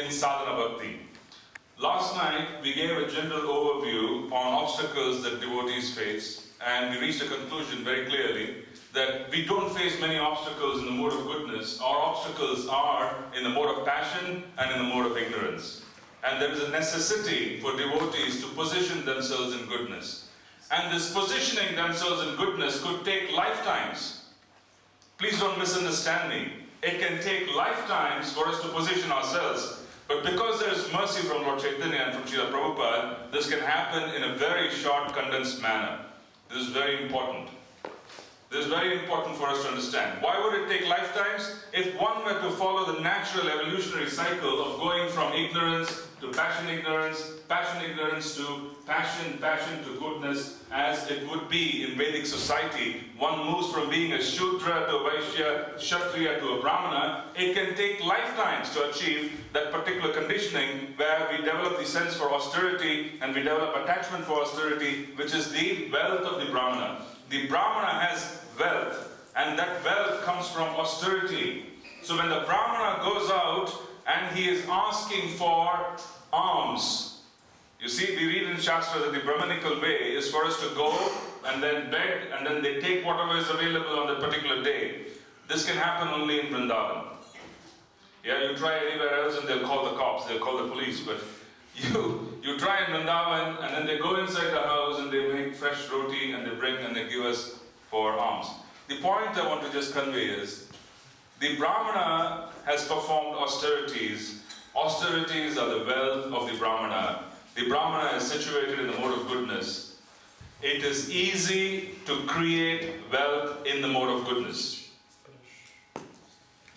in sadhana bhakti. Last night we gave a general overview on obstacles that devotees face, and we reached a conclusion very clearly that we don't face many obstacles in the mode of goodness. Our obstacles are in the mode of passion and in the mode of ignorance. And there is a necessity for devotees to position themselves in goodness. And this positioning themselves in goodness could take lifetimes. Please don't misunderstand me. It can take lifetimes for us to position ourselves. But because there is mercy from Lord Chaitanya and from Srila Prabhupada, this can happen in a very short, condensed manner. This is very important. This is very important for us to understand. Why would it take lifetimes? If one were to follow the natural evolutionary cycle of going from ignorance to passion ignorance to passion to goodness, as it would be in Vedic society, one moves from being a Shudra to a Vaishya, Kshatriya to a Brahmana, it can take lifetimes to achieve that particular conditioning where we develop the sense for austerity and we develop attachment for austerity, which is the wealth of the Brahmana. The Brahmana has wealth, and that wealth comes from austerity. So when the Brahmana goes out and he is asking for alms, you see, we read in Shastra that the Brahmanical way is for us to go and then beg, and then they take whatever is available on that particular day. This can happen only in Vrindavan. Yeah, you try anywhere else and they'll call the cops, they'll call the police, but you try in Vrindavan, and then they go inside the house and they make fresh roti and they bring and they give us for alms. The point I want to just convey is, the Brahmana has performed austerities. Austerities are the wealth of the Brahmana. The Brahmana is situated in the mode of goodness. It is easy to create wealth in the mode of goodness.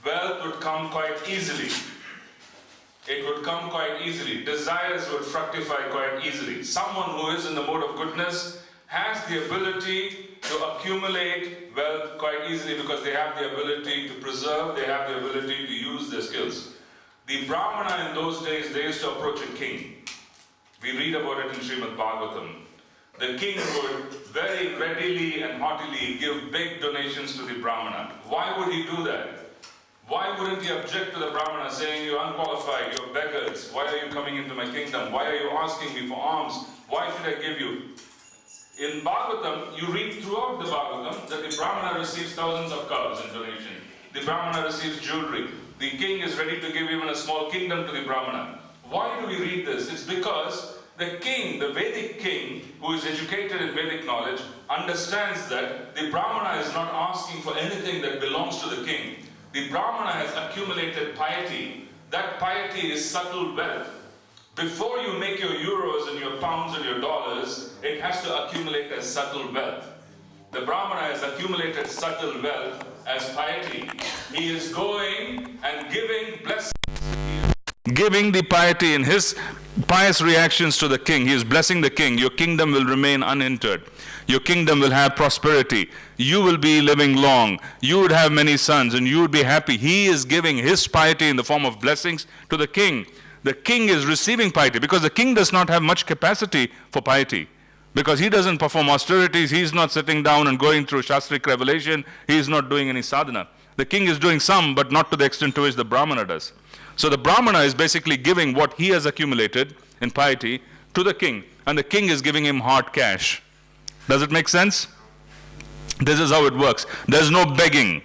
Wealth would come quite easily. It would come quite easily. Desires would fructify quite easily. Someone who is in the mode of goodness has the ability to accumulate wealth quite easily because they have the ability to preserve, they have the ability to use their skills. The Brahmana in those days, they used to approach a king. We read about it in Srimad Bhagavatam. The king would very readily and heartily give big donations to the Brahmana. Why would he do that? Why wouldn't he object to the Brahmana, saying, you're unqualified, you're beggars, why are you coming into my kingdom? Why are you asking me for alms? Why should I give you? In Bhagavatam, you read throughout the Bhagavatam that the Brahmana receives thousands of cows in donation. The Brahmana receives jewelry. The king is ready to give even a small kingdom to the Brahmana. Why do we read this? It's because the king, the Vedic king, who is educated in Vedic knowledge, understands that the Brahmana is not asking for anything that belongs to the king. The Brahmana has accumulated piety. That piety is subtle wealth. Before you make your euros and your pounds and your dollars, it has to accumulate as subtle wealth. The Brahmana has accumulated subtle wealth as piety. He is going and giving blessings. Giving the piety in his pious reactions to the king. He is blessing the king. Your kingdom will remain unhindered. Your kingdom will have prosperity. You will be living long. You would have many sons and you would be happy. He is giving his piety in the form of blessings to the king. The king is receiving piety because the king does not have much capacity for piety. Because he doesn't perform austerities, he is not sitting down and going through Shastric revelation, he is not doing any sadhana. The king is doing some, but not to the extent to which the Brahmana does. So the Brahmana is basically giving what he has accumulated in piety to the king, and the king is giving him hard cash. Does it make sense? This is how it works. There's no begging.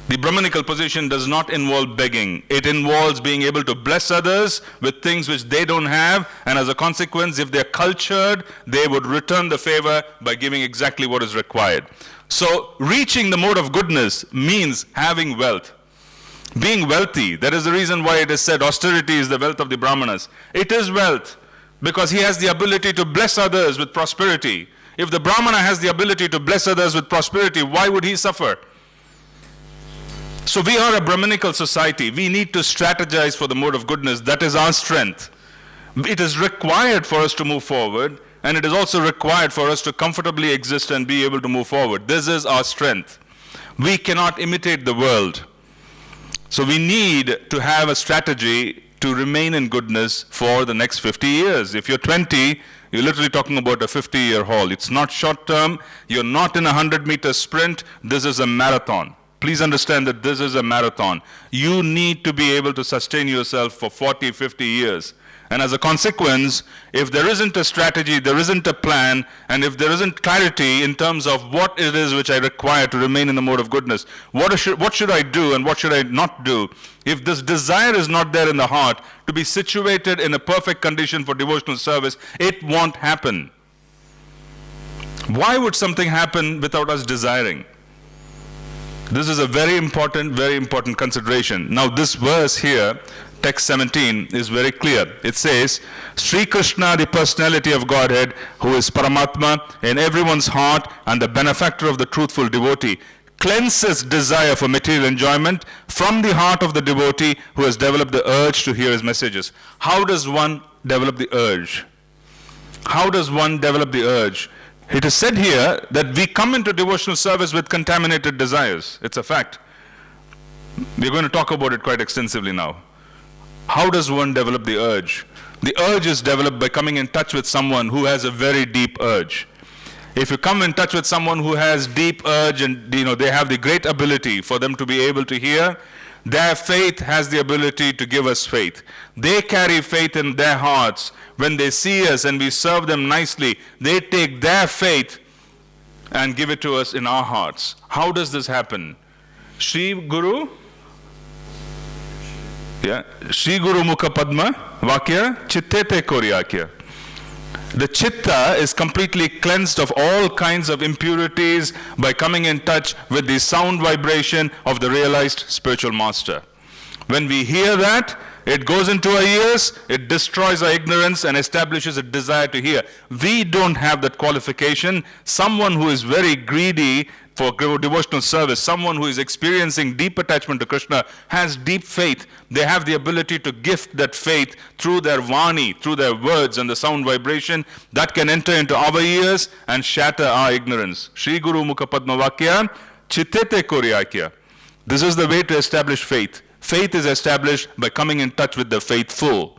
The Brahmanical position does not involve begging. It involves being able to bless others with things which they don't have, and as a consequence, if they're cultured, they would return the favor by giving exactly what is required. So, reaching the mode of goodness means having wealth. Being wealthy, that is the reason why it is said austerity is the wealth of the Brahmanas. It is wealth because he has the ability to bless others with prosperity. If the Brahmana has the ability to bless others with prosperity, why would he suffer? So we are a Brahmanical society. We need to strategize for the mode of goodness. That is our strength. It is required for us to move forward, and it is also required for us to comfortably exist and be able to move forward. This is our strength. We cannot imitate the world. So we need to have a strategy to remain in goodness for the next 50 years. If you're 20, you're literally talking about a 50-year haul. It's not short term. You're not in a 100-meter sprint. This is a marathon. Please understand that this is a marathon. You need to be able to sustain yourself for 40, 50 years. And as a consequence, if there isn't a strategy, there isn't a plan, and if there isn't clarity in terms of what it is which I require to remain in the mode of goodness, what should I do and what should I not do? If this desire is not there in the heart to be situated in a perfect condition for devotional service, it won't happen. Why would something happen without us desiring? This is a very important consideration. Now this verse here, text 17, is very clear. It says, Sri Krishna, the personality of Godhead, who is Paramatma in everyone's heart and the benefactor of the truthful devotee, cleanses desire for material enjoyment from the heart of the devotee who has developed the urge to hear his messages. How does one develop the urge? How does one develop the urge? It is said here that we come into devotional service with contaminated desires. It's a fact. We're going to talk about it quite extensively now. How does one develop the urge? The urge is developed by coming in touch with someone who has a very deep urge. If you come in touch with someone who has deep urge and they have the great ability for them to be able to hear, their faith has the ability to give us faith. They carry faith in their hearts. When they see us and we serve them nicely, they take their faith and give it to us in our hearts. How does this happen? Shri Guru Mukha Padma Vakya Chittete Koryakya. The chitta is completely cleansed of all kinds of impurities by coming in touch with the sound vibration of the realized spiritual master. When we hear that, it goes into our ears, it destroys our ignorance and establishes a desire to hear. We don't have that qualification. Someone who is very greedy for devotional service, someone who is experiencing deep attachment to Krishna, has deep faith. They have the ability to gift that faith through their vani, through their words and the sound vibration that can enter into our ears and shatter our ignorance. Shri Guru Mukha Padma Vakya Chittete Koryakya. This is the way to establish faith. Faith is established by coming in touch with the faithful,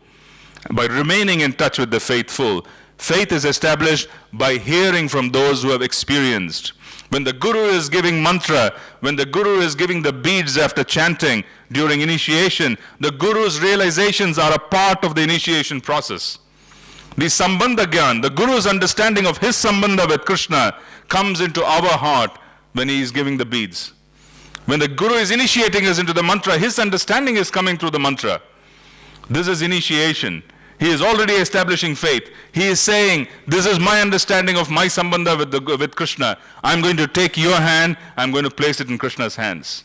by remaining in touch with the faithful. Faith is established by hearing from those who have experienced. When the Guru is giving mantra, when the Guru is giving the beads after chanting during initiation, the Guru's realizations are a part of the initiation process. The Sambandha Gyan, the Guru's understanding of his Sambandha with Krishna comes into our heart when he is giving the beads. When the Guru is initiating us into the mantra, his understanding is coming through the mantra. This is initiation. He is already establishing faith. He is saying, this is my understanding of my sambandha with Krishna. I'm going to take your hand, I'm going to place it in Krishna's hands.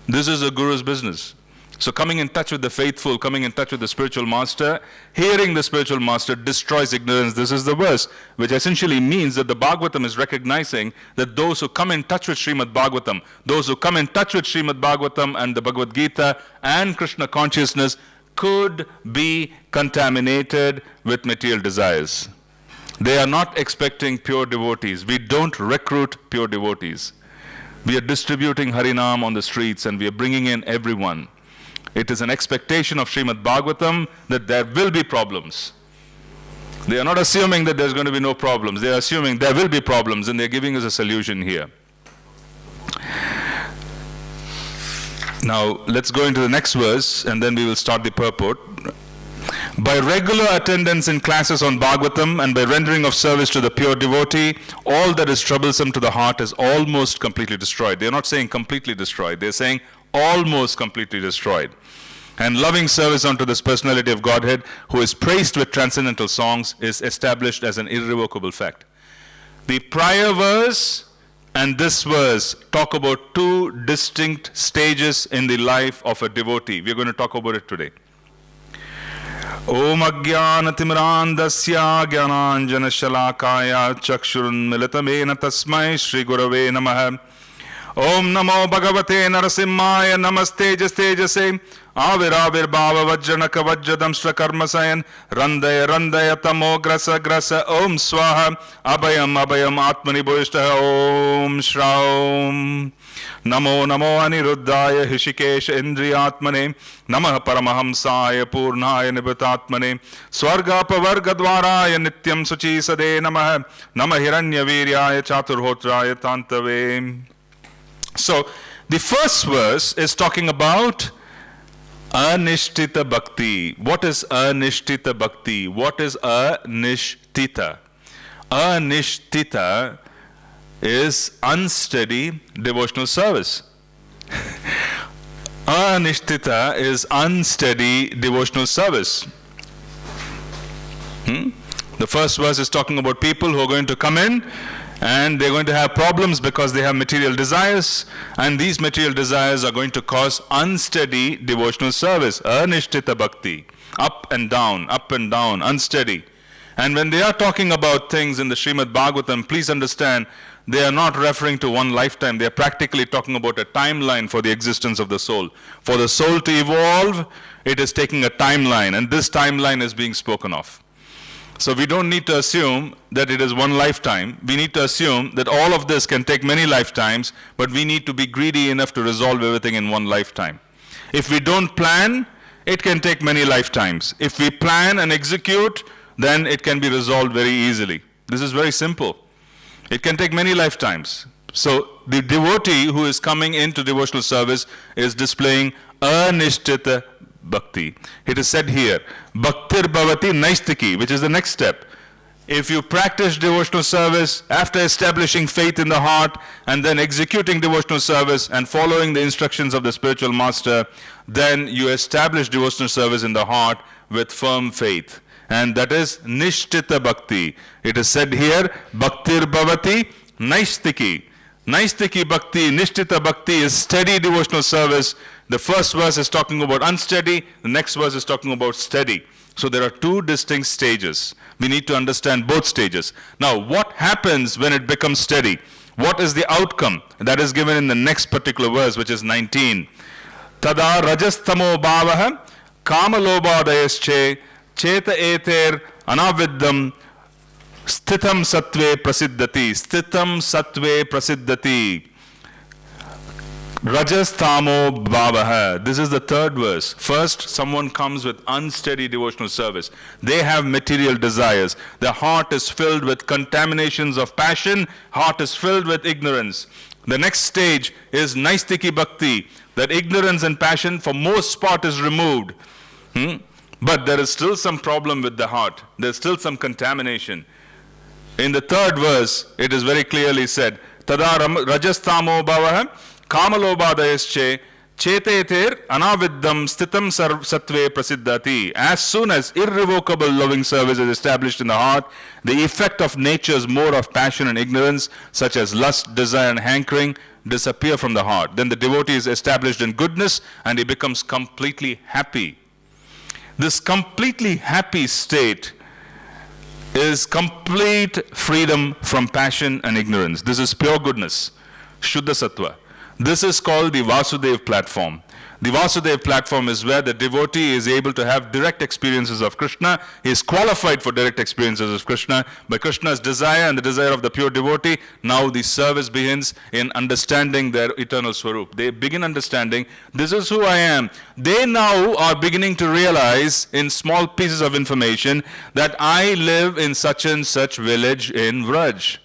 This is a Guru's business. So coming in touch with the faithful, coming in touch with the spiritual master, hearing the spiritual master destroys ignorance. This is the verse, which essentially means that the Bhagavatam is recognizing that those who come in touch with Srimad Bhagavatam, those who come in touch with Srimad Bhagavatam and the Bhagavad Gita and Krishna consciousness could be contaminated with material desires. They are not expecting pure devotees. We don't recruit pure devotees. We are distributing Harinam on the streets and we are bringing in everyone. It is an expectation of Srimad Bhagavatam that there will be problems. They are not assuming that there's going to be no problems. They are assuming there will be problems and they're giving us a solution here. Now, let's go into the next verse and then we will start the purport. By regular attendance in classes on Bhagavatam and by rendering of service to the pure devotee, all that is troublesome to the heart is almost completely destroyed. They're not saying completely destroyed. They're saying almost completely destroyed. And loving service unto this personality of Godhead, who is praised with transcendental songs, is established as an irrevocable fact. The prior verse and this verse talk about two distinct stages in the life of a devotee. We're going to talk about it today. Om Ajnanatimrandasya Jnananjana Shalakaya Chakshurunmilitamena Tasmai Shri Gurave Namaha. Om Namo Bhagavate Narasimhaya Namaste Jastejase Aviravir Bhava Vajjanaka Vajjadamshra Karmasayan Randaya Randaya Tamo Grasa Grasa Om Swaha Abhayam Abhayam Atmani Bhuishtaha Om Shraum Namo Namo Aniruddhaya Hishikesha Indriyatmane Namah Paramahamsaya Purnaya Nibatatmane Swarga Pavarga Dvaraya Nityam Suchi Sade Namah Namah Hiranya Viryaya Chaturhotraya Tantave. So, the first verse is talking about anishtita bhakti. What is anishtita bhakti? What is anishtita? Anishtita is unsteady devotional service. Anishtita is unsteady devotional service. The first verse is talking about people who are going to come in and they're going to have problems because they have material desires, and these material desires are going to cause unsteady devotional service. Anishtita bhakti. Up and down, unsteady. And when they are talking about things in the Srimad Bhagavatam, please understand, they are not referring to one lifetime. They are practically talking about a timeline for the existence of the soul. For the soul to evolve, it is taking a timeline, and this timeline is being spoken of. So we don't need to assume that it is one lifetime. We need to assume that all of this can take many lifetimes, but we need to be greedy enough to resolve everything in one lifetime. If we don't plan, it can take many lifetimes. If we plan and execute, then it can be resolved very easily. This is very simple. It can take many lifetimes. So the devotee who is coming into devotional service is displaying anishtita bhakti. It is said here, bhaktir bhavati naistiki, which is the next step. If you practice devotional service after establishing faith in the heart and then executing devotional service and following the instructions of the spiritual master, then you establish devotional service in the heart with firm faith. And that is nishtita bhakti. It is said here, bhaktir bhavati naistiki. Naistiki bhakti, nishtita bhakti is steady devotional service. The first verse is talking about unsteady, the next verse is talking about steady. So there are two distinct stages. We need to understand both stages. Now, what happens when it becomes steady? What is the outcome? That is given in the next particular verse, which is 19. Tada rajastamo bhavaha kamalobhadayasche cheta eter anaviddam sthitam sattve prasiddhati. Sthitam sattve prasiddhati. Rajastamo bhavaha. This is the third verse. First, someone comes with unsteady devotional service. They have material desires. Their heart is filled with contaminations of passion. Heart is filled with ignorance. The next stage is naistiki bhakti. That ignorance and passion for most part is removed. But there is still some problem with the heart. There is still some contamination. In the third verse, it is very clearly said, Tada rajastamo bhavaha kamalobhadayasche cheteter anaviddam sthitam sattve prasiddhati. As soon as irrevocable loving service is established in the heart, the effect of nature's mode of passion and ignorance, such as lust, desire, and hankering, disappear from the heart. Then the devotee is established in goodness and he becomes completely happy. This completely happy state is complete freedom from passion and ignorance. This is pure goodness, Shuddha Sattva. This is called the Vasudev platform. The Vasudev platform is where the devotee is able to have direct experiences of Krishna. He is qualified for direct experiences of Krishna. By Krishna's desire and the desire of the pure devotee, now the service begins in understanding their eternal Swarup. They begin understanding, this is who I am. They now are beginning to realize in small pieces of information that I live in such and such village in Vraj.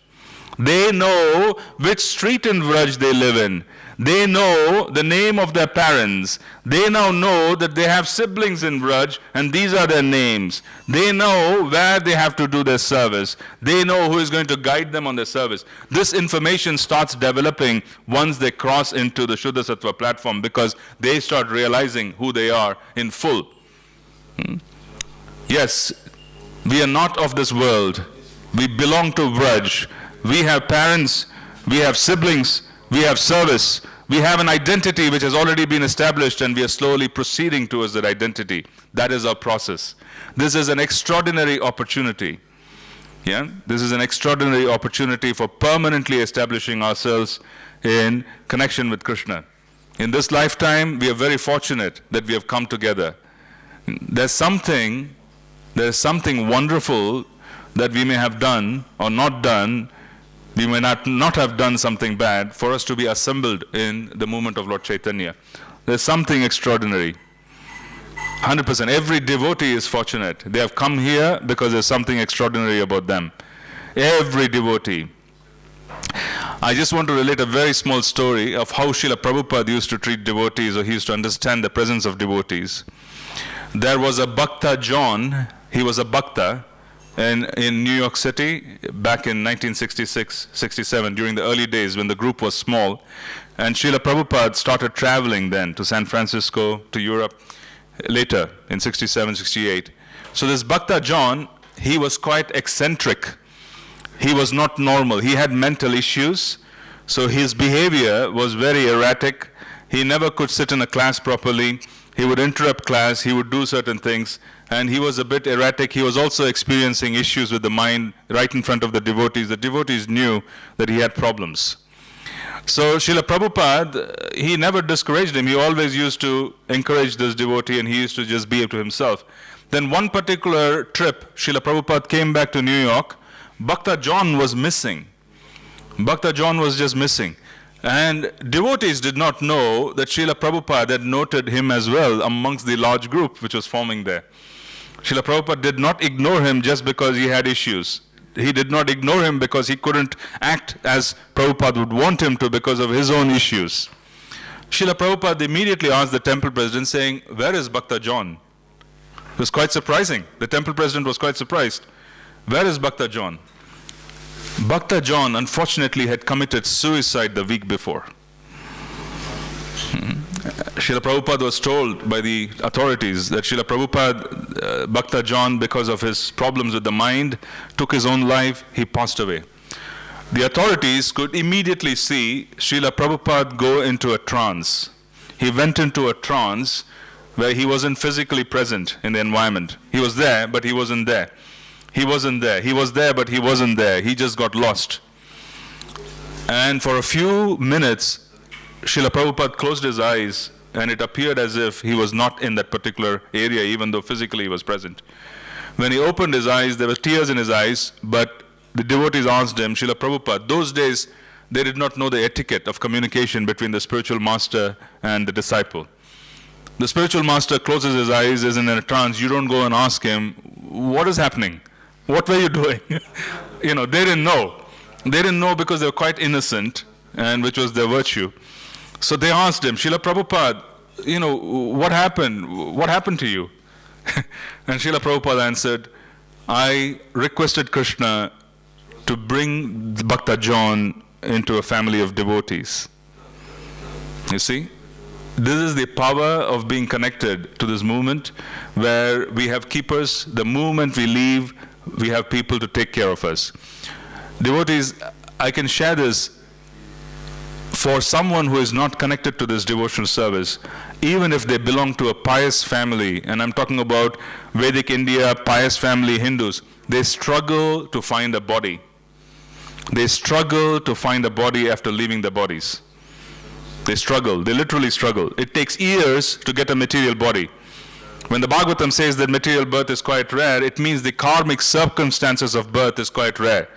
They know which street in Vraj they live in. They know the name of their parents. They now know that they have siblings in Vraj and these are their names. They know where they have to do their service. They know who is going to guide them on their service. This information starts developing once they cross into the Shuddha Sattva platform, because they start realizing who they are in full. Yes, we are not of this world. We belong to Vraj. We have parents, we have siblings, we have service, we have an identity which has already been established, and we are slowly proceeding towards that identity. That is our process. This is an extraordinary opportunity. This is an extraordinary opportunity for permanently establishing ourselves in connection with Krishna. In this lifetime, we are very fortunate that we have come together. There's something wonderful that we may have done or not done. We may not have done something bad for us to be assembled in the movement of Lord Chaitanya. There's something extraordinary. 100%. Every devotee is fortunate. They have come here because there's something extraordinary about them. Every devotee. I just want to relate a very small story of how Srila Prabhupada used to treat devotees, or he used to understand the presence of devotees. There was a Bhakta John, he was a Bhakta in New York City back in 1966-67, during the early days when the group was small. And Srila Prabhupada started traveling then to San Francisco, to Europe, later in 67-68. So this Bhakta John, he was quite eccentric. He was not normal. He had mental issues, so his behavior was very erratic. He never could sit in a class properly. He would interrupt class, he would do certain things, and he was a bit erratic. He was also experiencing issues with the mind right in front of the devotees. The devotees knew that he had problems. So Srila Prabhupada, he never discouraged him. He always used to encourage this devotee, and he used to just behave to himself. Then one particular trip, Srila Prabhupada came back to New York. Bhakta John was missing. Bhakta John was just missing. And devotees did not know that Srila Prabhupada had noted him as well amongst the large group which was forming there. Srila Prabhupada did not ignore him just because he had issues. He did not ignore him because he couldn't act as Prabhupada would want him to because of his own issues. Srila Prabhupada immediately asked the temple president, saying, "Where is Bhakta John?" It was quite surprising. The temple president was quite surprised. Where is Bhakta John? Bhakta John, unfortunately, had committed suicide the week before. Srila Prabhupada was told by the authorities that Srila Prabhupada, Bhakta John, because of his problems with the mind, took his own life. He passed away. The authorities could immediately see Srila Prabhupada go into a trance. He went into a trance where he wasn't physically present in the environment. He was there, but he wasn't there. He wasn't there. He was there, but he wasn't there. He just got lost. And for a few minutes, Srila Prabhupada closed his eyes, and it appeared as if he was not in that particular area, even though physically he was present. When he opened his eyes, there were tears in his eyes, but the devotees asked him, Srila Prabhupada, those days they did not know the etiquette of communication between the spiritual master and the disciple. The spiritual master closes his eyes, is in a trance. You don't go and ask him, what is happening? What were you doing? They didn't know. They didn't know because they were quite innocent, and which was their virtue. So they asked him, Srila Prabhupada, what happened? What happened to you? And Srila Prabhupada answered, I requested Krišna to bring Bhakta John into a family of devotees. You see? This is the power of being connected to this movement, where we have keepers. The moment we leave, we have people to take care of us. Devotees, I can share this for someone who is not connected to this devotional service, even if they belong to a pious family, and I'm talking about Vedic India, pious family Hindus, they struggle to find a body. They struggle to find a body after leaving their bodies. They struggle, they literally struggle. It takes years to get a material body. When the Bhagavatam says that material birth is quite rare, it means the karmic circumstances of birth is quite rare.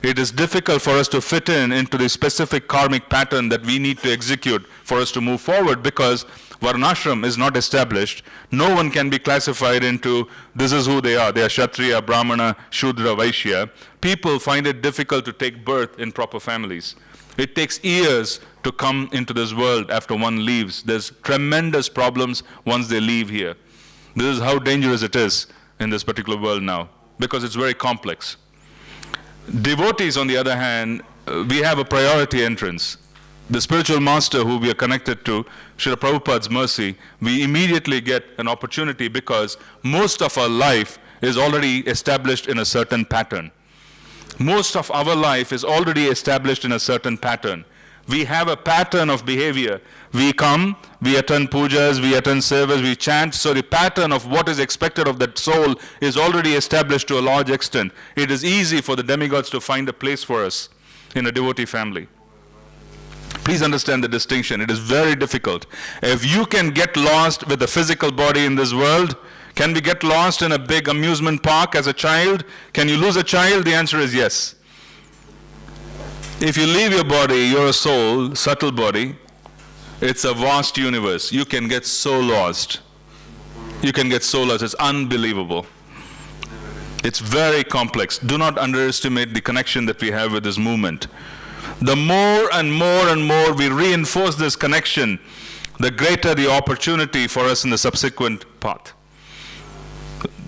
It is difficult for us to fit into the specific karmic pattern that we need to execute for us to move forward, because Varnashram is not established. No one can be classified into this is who they are. They are Kshatriya, Brahmana, Shudra, Vaishya. People find it difficult to take birth in proper families. It takes years to come into this world after one leaves. There's tremendous problems once they leave here. This is how dangerous it is in this particular world now, because it's very complex. Devotees, on the other hand, we have a priority entrance. The spiritual master who we are connected to, Srila Prabhupada's mercy, we immediately get an opportunity because most of our life is already established in a certain pattern. Most of our life is already established in a certain pattern. We have a pattern of behavior. We come, we attend pujas, we attend service, we chant. So the pattern of what is expected of that soul is already established to a large extent. It is easy for the demigods to find a place for us in a devotee family. Please understand the distinction. It is very difficult. If you can get lost with the physical body in this world, can we get lost in a big amusement park as a child? Can you lose a child? The answer is yes. If you leave your body, your soul, subtle body, it's a vast universe. You can get so lost. You can get so lost. It's unbelievable. It's very complex. Do not underestimate the connection that we have with this movement. the more and more and more we reinforce this connection, the greater the opportunity for us in the subsequent path.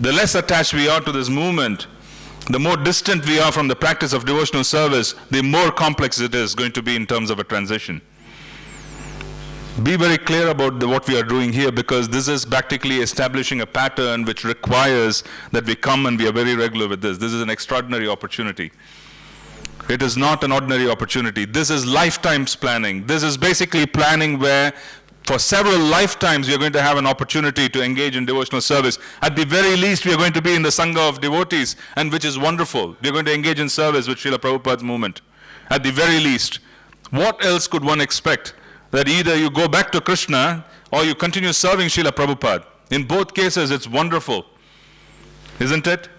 The less attached we are to this movement, the more distant we are from the practice of devotional service, the more complex it is going to be in terms of a transition. Be very clear about what we are doing here, because this is practically establishing a pattern which requires that we come and we are very regular with this. This is an extraordinary opportunity. It is not an ordinary opportunity. This is lifetimes planning. This is basically planning where for several lifetimes we are going to have an opportunity to engage in devotional service. At the very least, we are going to be in the Sangha of devotees, and which is wonderful. We are going to engage in service with Srila Prabhupada's movement. At the very least. What else could one expect? That either you go back to Krishna or you continue serving Srila Prabhupada. In both cases, it's wonderful. Isn't it?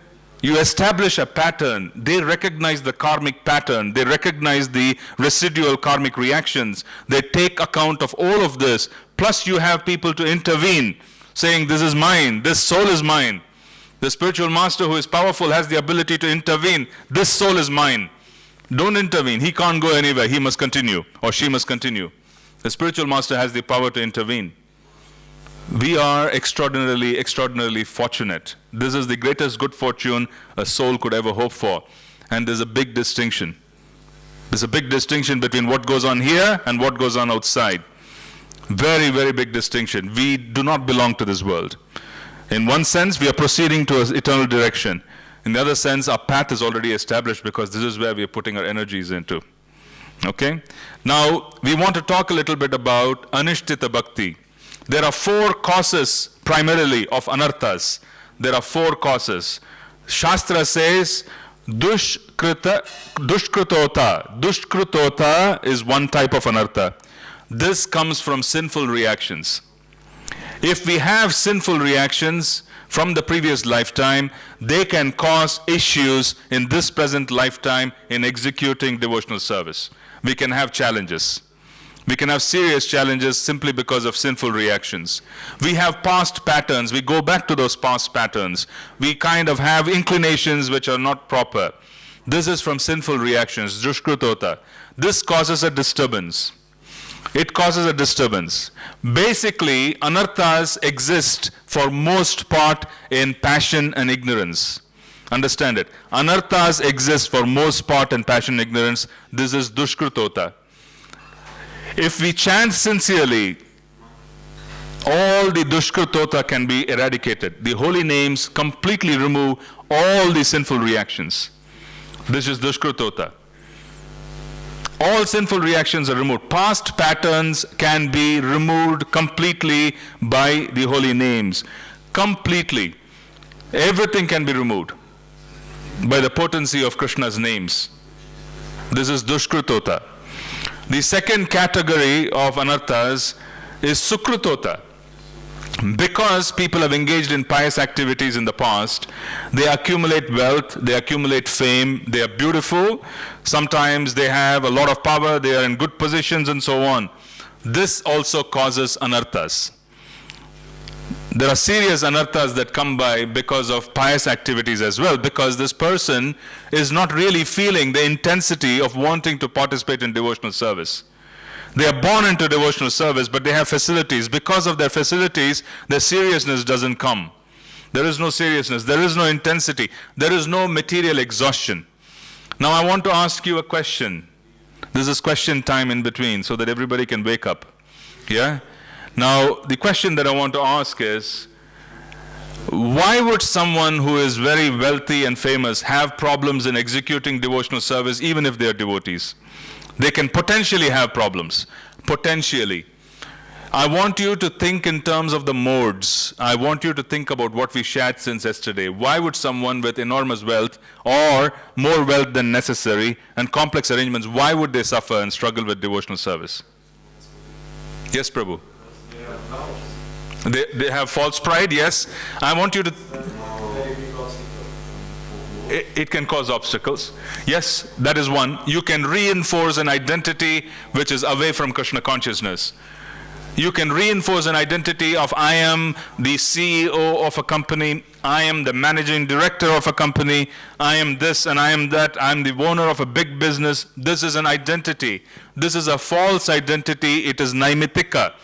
You establish a pattern. They recognize the karmic pattern. They recognize the residual karmic reactions. They take account of all of this. Plus you have people to intervene, saying, this is mine, this soul is mine. The spiritual master who is powerful has the ability to intervene. This soul is mine. Don't intervene. He can't go anywhere. He must continue, or she must continue. The spiritual master has the power to intervene. We are extraordinarily, extraordinarily fortunate. This is the greatest good fortune a soul could ever hope for. And there's a big distinction. There's a big distinction between what goes on here and what goes on outside. Very, very big distinction. We do not belong to this world. In one sense, we are proceeding to an eternal direction. In the other sense, our path is already established, because this is where we are putting our energies into. Okay? Now, we want to talk a little bit about Anishtita Bhakti. There are 4 causes primarily of anarthas. There are 4 causes. Shastra says, Dushkrutota. Dushkrutota is one type of anartha. This comes from sinful reactions. If we have sinful reactions from the previous lifetime, they can cause issues in this present lifetime in executing devotional service. We can have challenges. We can have serious challenges simply because of sinful reactions. We have past patterns. We go back to those past patterns. We kind of have inclinations which are not proper. This is from sinful reactions, Dushkrutota. This causes a disturbance. It causes a disturbance. Basically, anarthas exist for most part in passion and ignorance. Understand it. Anarthas exist for most part in passion and ignorance. This is Dushkrutota. If we chant sincerely, all the Dushkrutota can be eradicated. The holy names completely remove all the sinful reactions. This is Dushkrutota. All sinful reactions are removed. Past patterns can be removed completely by the holy names. Completely. Everything can be removed by the potency of Krishna's names. This is Dushkrutota. The second category of anarthas is Sukrutota. Because people have engaged in pious activities in the past, they accumulate wealth, they accumulate fame, they are beautiful, sometimes they have a lot of power, they are in good positions and so on. This also causes anarthas. There are serious anarthas that come by because of pious activities as well, because this person is not really feeling the intensity of wanting to participate in devotional service. They are born into devotional service, but they have facilities. Because of their facilities, their seriousness doesn't come. There is no seriousness, there is no intensity, there is no material exhaustion. Now I want to ask you a question. This is question time in between, so that everybody can wake up. Yeah? Now, the question that I want to ask is, why would someone who is very wealthy and famous have problems in executing devotional service even if they are devotees? They can potentially have problems. Potentially. I want you to think in terms of the modes. I want you to think about what we shared since yesterday. Why would someone with enormous wealth or more wealth than necessary and complex arrangements, why would they suffer and struggle with devotional service? Yes, Prabhu? They have false pride, yes. I want you to... It can cause obstacles. Yes, that is one. You can reinforce an identity which is away from Krishna consciousness. You can reinforce an identity of I am the CEO of a company, I am the managing director of a company, I am this and I am that, I am the owner of a big business. This is an identity. This is a false identity. It is naimittika.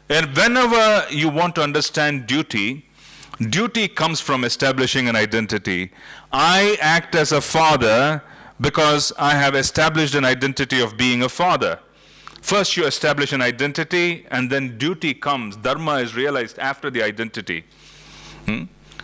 And whenever you want to understand duty, duty comes from establishing an identity. I act as a father because I have established an identity of being a father. First you establish an identity, and then duty comes. Dharma is realized after the identity.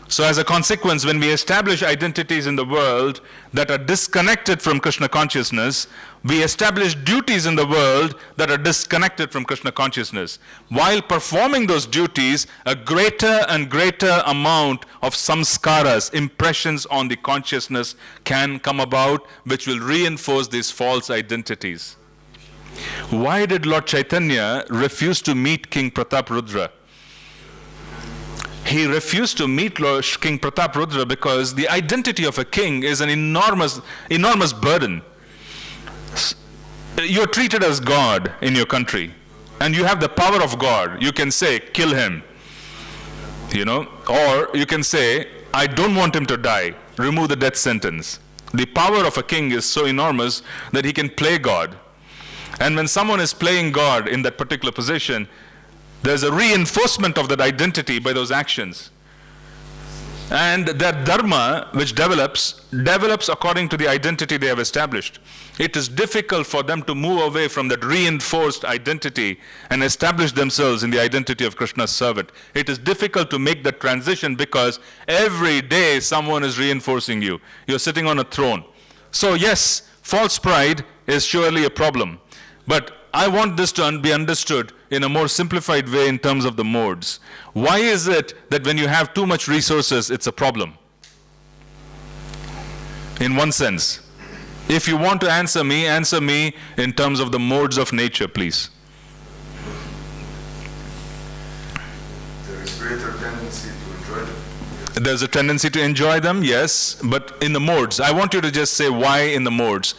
So as a consequence, when we establish identities in the world that are disconnected from Krishna consciousness, we establish duties in the world that are disconnected from Krishna consciousness. While performing those duties, a greater and greater amount of samskaras, impressions on the consciousness, can come about, which will reinforce these false identities. Why did Lord Chaitanya refuse to meet King Prataparudra? He refused to meet King Prataparudra because the identity of a king is an enormous burden. You're treated as God in your country, and you have the power of God. You can say, kill him, or you can say, I don't want him to die, remove the death sentence. The power of a king is so enormous that he can play God. And when someone is playing God in that particular position, there's a reinforcement of that identity by those actions. And that dharma which develops according to the identity they have established. It is difficult for them to move away from that reinforced identity and establish themselves in the identity of Krishna's servant. It is difficult to make that transition because every day someone is reinforcing you. You're sitting on a throne. So yes, false pride is surely a problem. But I want this to be understood in a more simplified way in terms of the modes. Why is it that when you have too much resources, it's a problem? In one sense. If you want to answer me in terms of the modes of nature, please. There is greater tendency to enjoy them. There's a tendency to enjoy them, yes, but in the modes. I want you to just say why in the modes.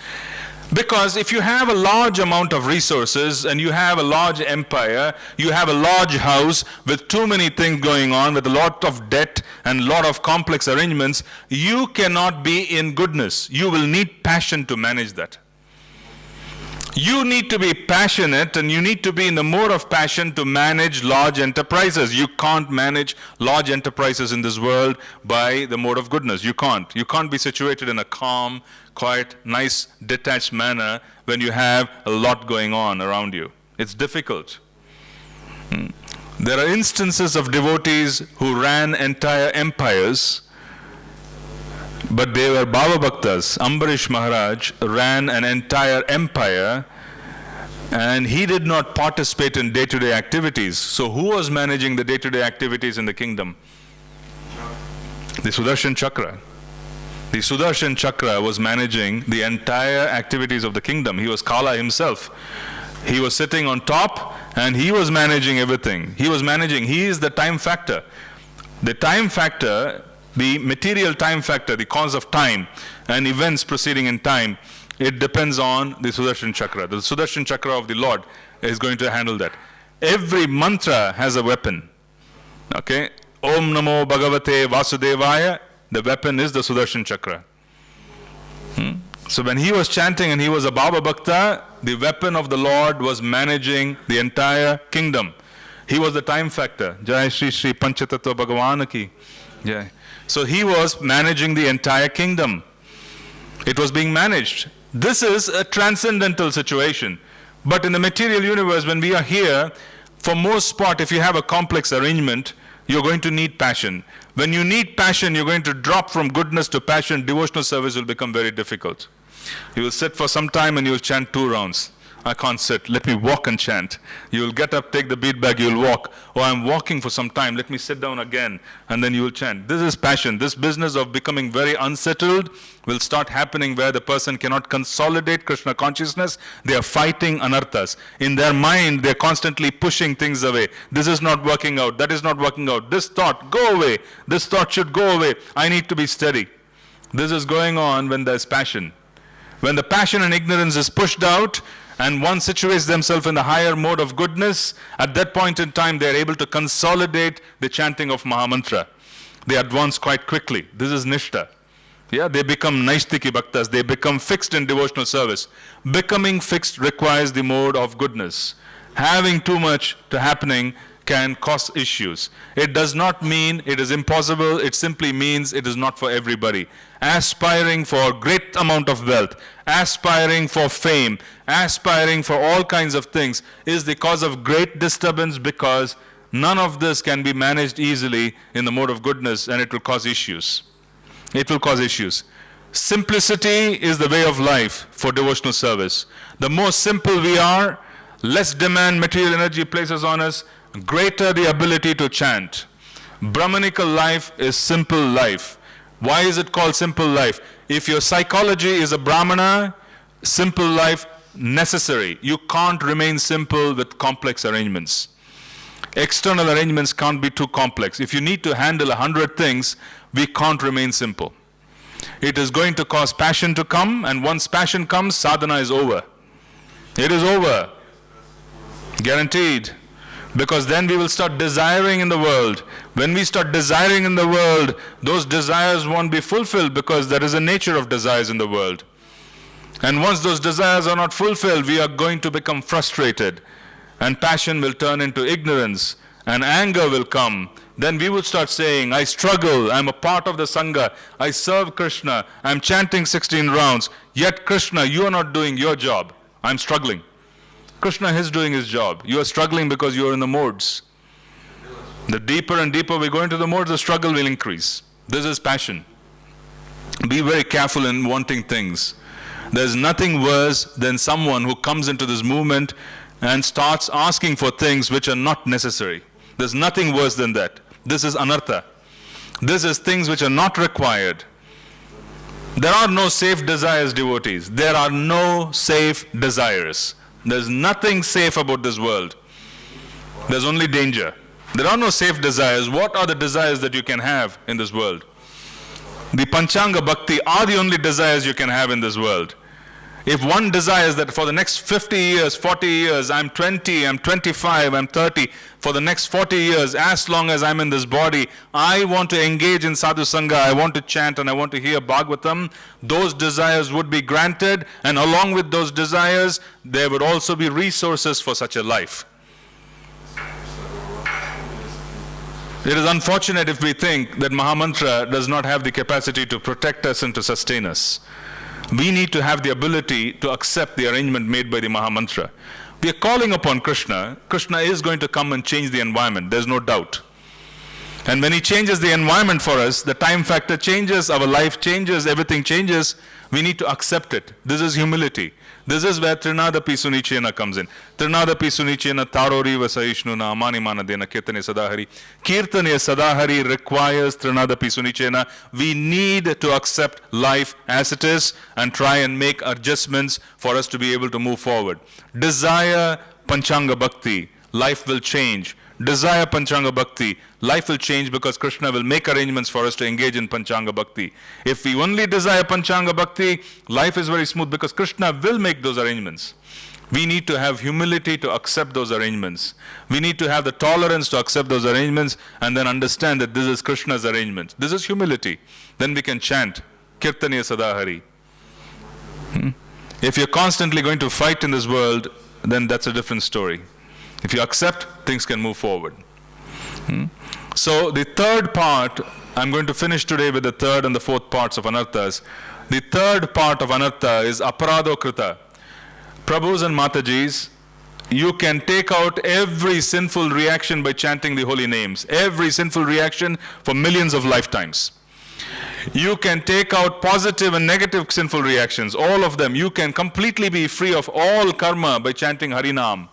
Because if you have a large amount of resources and you have a large empire, you have a large house with too many things going on, with a lot of debt and a lot of complex arrangements, you cannot be in goodness. You will need passion to manage that. You need to be passionate, and you need to be in the mode of passion to manage large enterprises. You can't manage large enterprises in this world by the mode of goodness. You can't. You can't be situated in a calm, quiet, nice, detached manner when you have a lot going on around you. It's difficult. There are instances of devotees who ran entire empires, but they were Bhava Bhaktas. Ambarish Maharaj ran an entire empire, and he did not participate in day-to-day activities. So who was managing the day-to-day activities in the kingdom? The Sudarshan Chakra. The Sudarshan Chakra was managing the entire activities of the kingdom. He was Kala himself. He was sitting on top, and he was managing everything. He is the time factor. The time factor, the material time factor, the cause of time and events proceeding in time, it depends on the Sudarshan Chakra. The Sudarshan Chakra of the Lord is going to handle that. Every mantra has a weapon. Okay? Om Namo Bhagavate Vasudevaya, the weapon is the Sudarshan Chakra. So when he was chanting and he was a Bhava Bhakta, the weapon of the Lord was managing the entire kingdom. He was the time factor. Jai Shri Shri Panchatattva Bhagavan ki. Jai. So he was managing the entire kingdom. It was being managed. This is a transcendental situation. But in the material universe, when we are here, for most part, if you have a complex arrangement, you're going to need passion. When you need passion, you're going to drop from goodness to passion. Devotional service will become very difficult. You will sit for some time and you will chant 2 rounds. I can't sit. Let me walk and chant. You will get up, take the bead bag, you will walk. Oh, I'm walking for some time. Let me sit down again. And then you will chant. This is passion. This business of becoming very unsettled will start happening where the person cannot consolidate Krishna consciousness. They are fighting anarthas. In their mind, they are constantly pushing things away. This is not working out. That is not working out. This thought, go away. This thought should go away. I need to be steady. This is going on when there is passion. When the passion and ignorance is pushed out, and one situates themselves in the higher mode of goodness, at that point in time they are able to consolidate the chanting of Mahamantra. They advance quite quickly. This is Nishta. Yeah, they become Naishtiki Bhaktas. They become fixed in devotional service. Becoming fixed requires the mode of goodness. Having too much to happening can cause issues. It does not mean it is impossible. It simply means it is not for everybody. Aspiring for great amount of wealth, aspiring for fame, aspiring for all kinds of things is the cause of great disturbance, because none of this can be managed easily in the mode of goodness, and it will cause issues. It will cause issues. Simplicity is the way of life for devotional service. The more simple we are, less demand material energy places on us, greater the ability to chant. Brahmanical life is simple life. Why is it called simple life? If your psychology is a Brahmana, simple life necessary. You can't remain simple with complex arrangements. External arrangements can't be too complex. If you need to handle 100 things, we can't remain simple. It is going to cause passion to come, and once passion comes, sadhana is over. It is over. Guaranteed. Because then we will start desiring in the world. When we start desiring in the world, those desires won't be fulfilled, because there is a nature of desires in the world. And once those desires are not fulfilled, we are going to become frustrated. And passion will turn into ignorance, and anger will come. Then we would start saying, I struggle, I'm a part of the Sangha, I serve Krishna, I'm chanting 16 rounds, yet Krishna, you are not doing your job. I'm struggling. Krishna is doing his job. You are struggling because you are in the modes. The deeper and deeper we go into the modes, the struggle will increase. This is passion. Be very careful in wanting things. There's nothing worse than someone who comes into this movement and starts asking for things which are not necessary. There's nothing worse than that. This is anartha. This is things which are not required. There are no safe desires, devotees. There are no safe desires. There's nothing safe about this world. There's only danger. There are no safe desires. What are the desires that you can have in this world? The Panchanga Bhakti are the only desires you can have in this world. If one desires that for the next 50 years, 40 years, I'm 20, I'm 25, I'm 30, for the next 40 years, as long as I'm in this body, I want to engage in sadhu sangha, I want to chant and I want to hear Bhagavatam, those desires would be granted, and along with those desires, there would also be resources for such a life. It is unfortunate if we think that Mahamantra does not have the capacity to protect us and to sustain us. We need to have the ability to accept the arrangement made by the Mahamantra. We are calling upon Krishna. Krishna is going to come and change the environment, there's no doubt. And when he changes the environment for us, the time factor changes, our life changes, everything changes. We need to accept it. This is humility. This is where Trinadapi Sunichena comes in. Trinadapi Sunichena Tarori Vasaishnuna Amani Manadena Kirtane Sadahari. Kirtane Sadahari requires Trinadapi Sunichena. We need to accept life as it is and try and make adjustments for us to be able to move forward. Desire Panchanga Bhakti, life will change. Desire Panchanga Bhakti, life will change, because Krishna will make arrangements for us to engage in Panchanga Bhakti. If we only desire Panchanga Bhakti, life is very smooth, because Krishna will make those arrangements. We need to have humility to accept those arrangements. We need to have the tolerance to accept those arrangements and then understand that this is Krishna's arrangement. This is humility. Then we can chant Kirtaniya Sadahari. If you're constantly going to fight in this world, then that's a different story. If you accept, things can move forward. So the third part, I'm going to finish today with the third and the fourth parts of anarthas. The third part of anartha is aparado krita. Prabhus and Matajis, you can take out every sinful reaction by chanting the holy names. Every sinful reaction for millions of lifetimes. You can take out positive and negative sinful reactions, all of them. You can completely be free of all karma by chanting Harinam.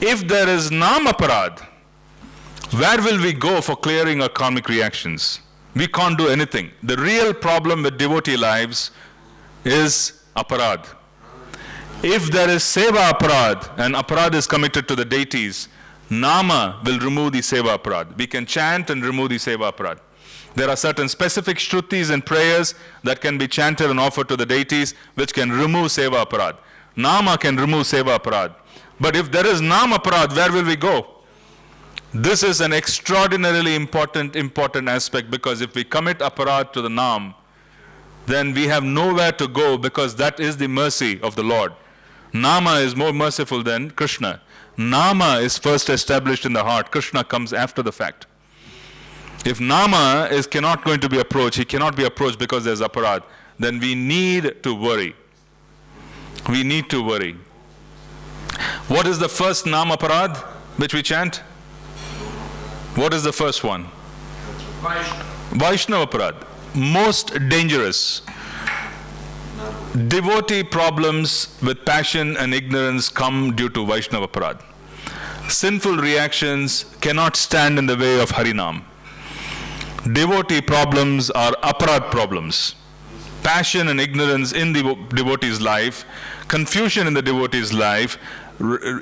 If there is Nam Aparad, where will we go for clearing our karmic reactions? We can't do anything. The real problem with devotee lives is Aparad. If there is Seva Aparad and Aparad is committed to the deities, Nama will remove the Seva Aparad. We can chant and remove the Seva Aparad. There are certain specific shrutis and prayers that can be chanted and offered to the deities which can remove Seva Aparad. Nama can remove seva aparad. But if there is nam aparad, where will we go? This is an extraordinarily important aspect, because if we commit aparad to the nam, then we have nowhere to go, because that is the mercy of the Lord. Nama is more merciful than Krishna. Nama is first established in the heart. Krishna comes after the fact. If Nama cannot going to be approached, he cannot be approached because there's aparad, then we need to worry. We need to worry. What is the first Nama aparad which we chant? What is the first one? Vaishnava aparad. Most dangerous. Devotee problems with passion and ignorance come due to Vaishnava aparad. Sinful reactions cannot stand in the way of Harinam. Devotee problems are aparad problems. Passion and ignorance in the devotee's life, confusion in the devotee's life,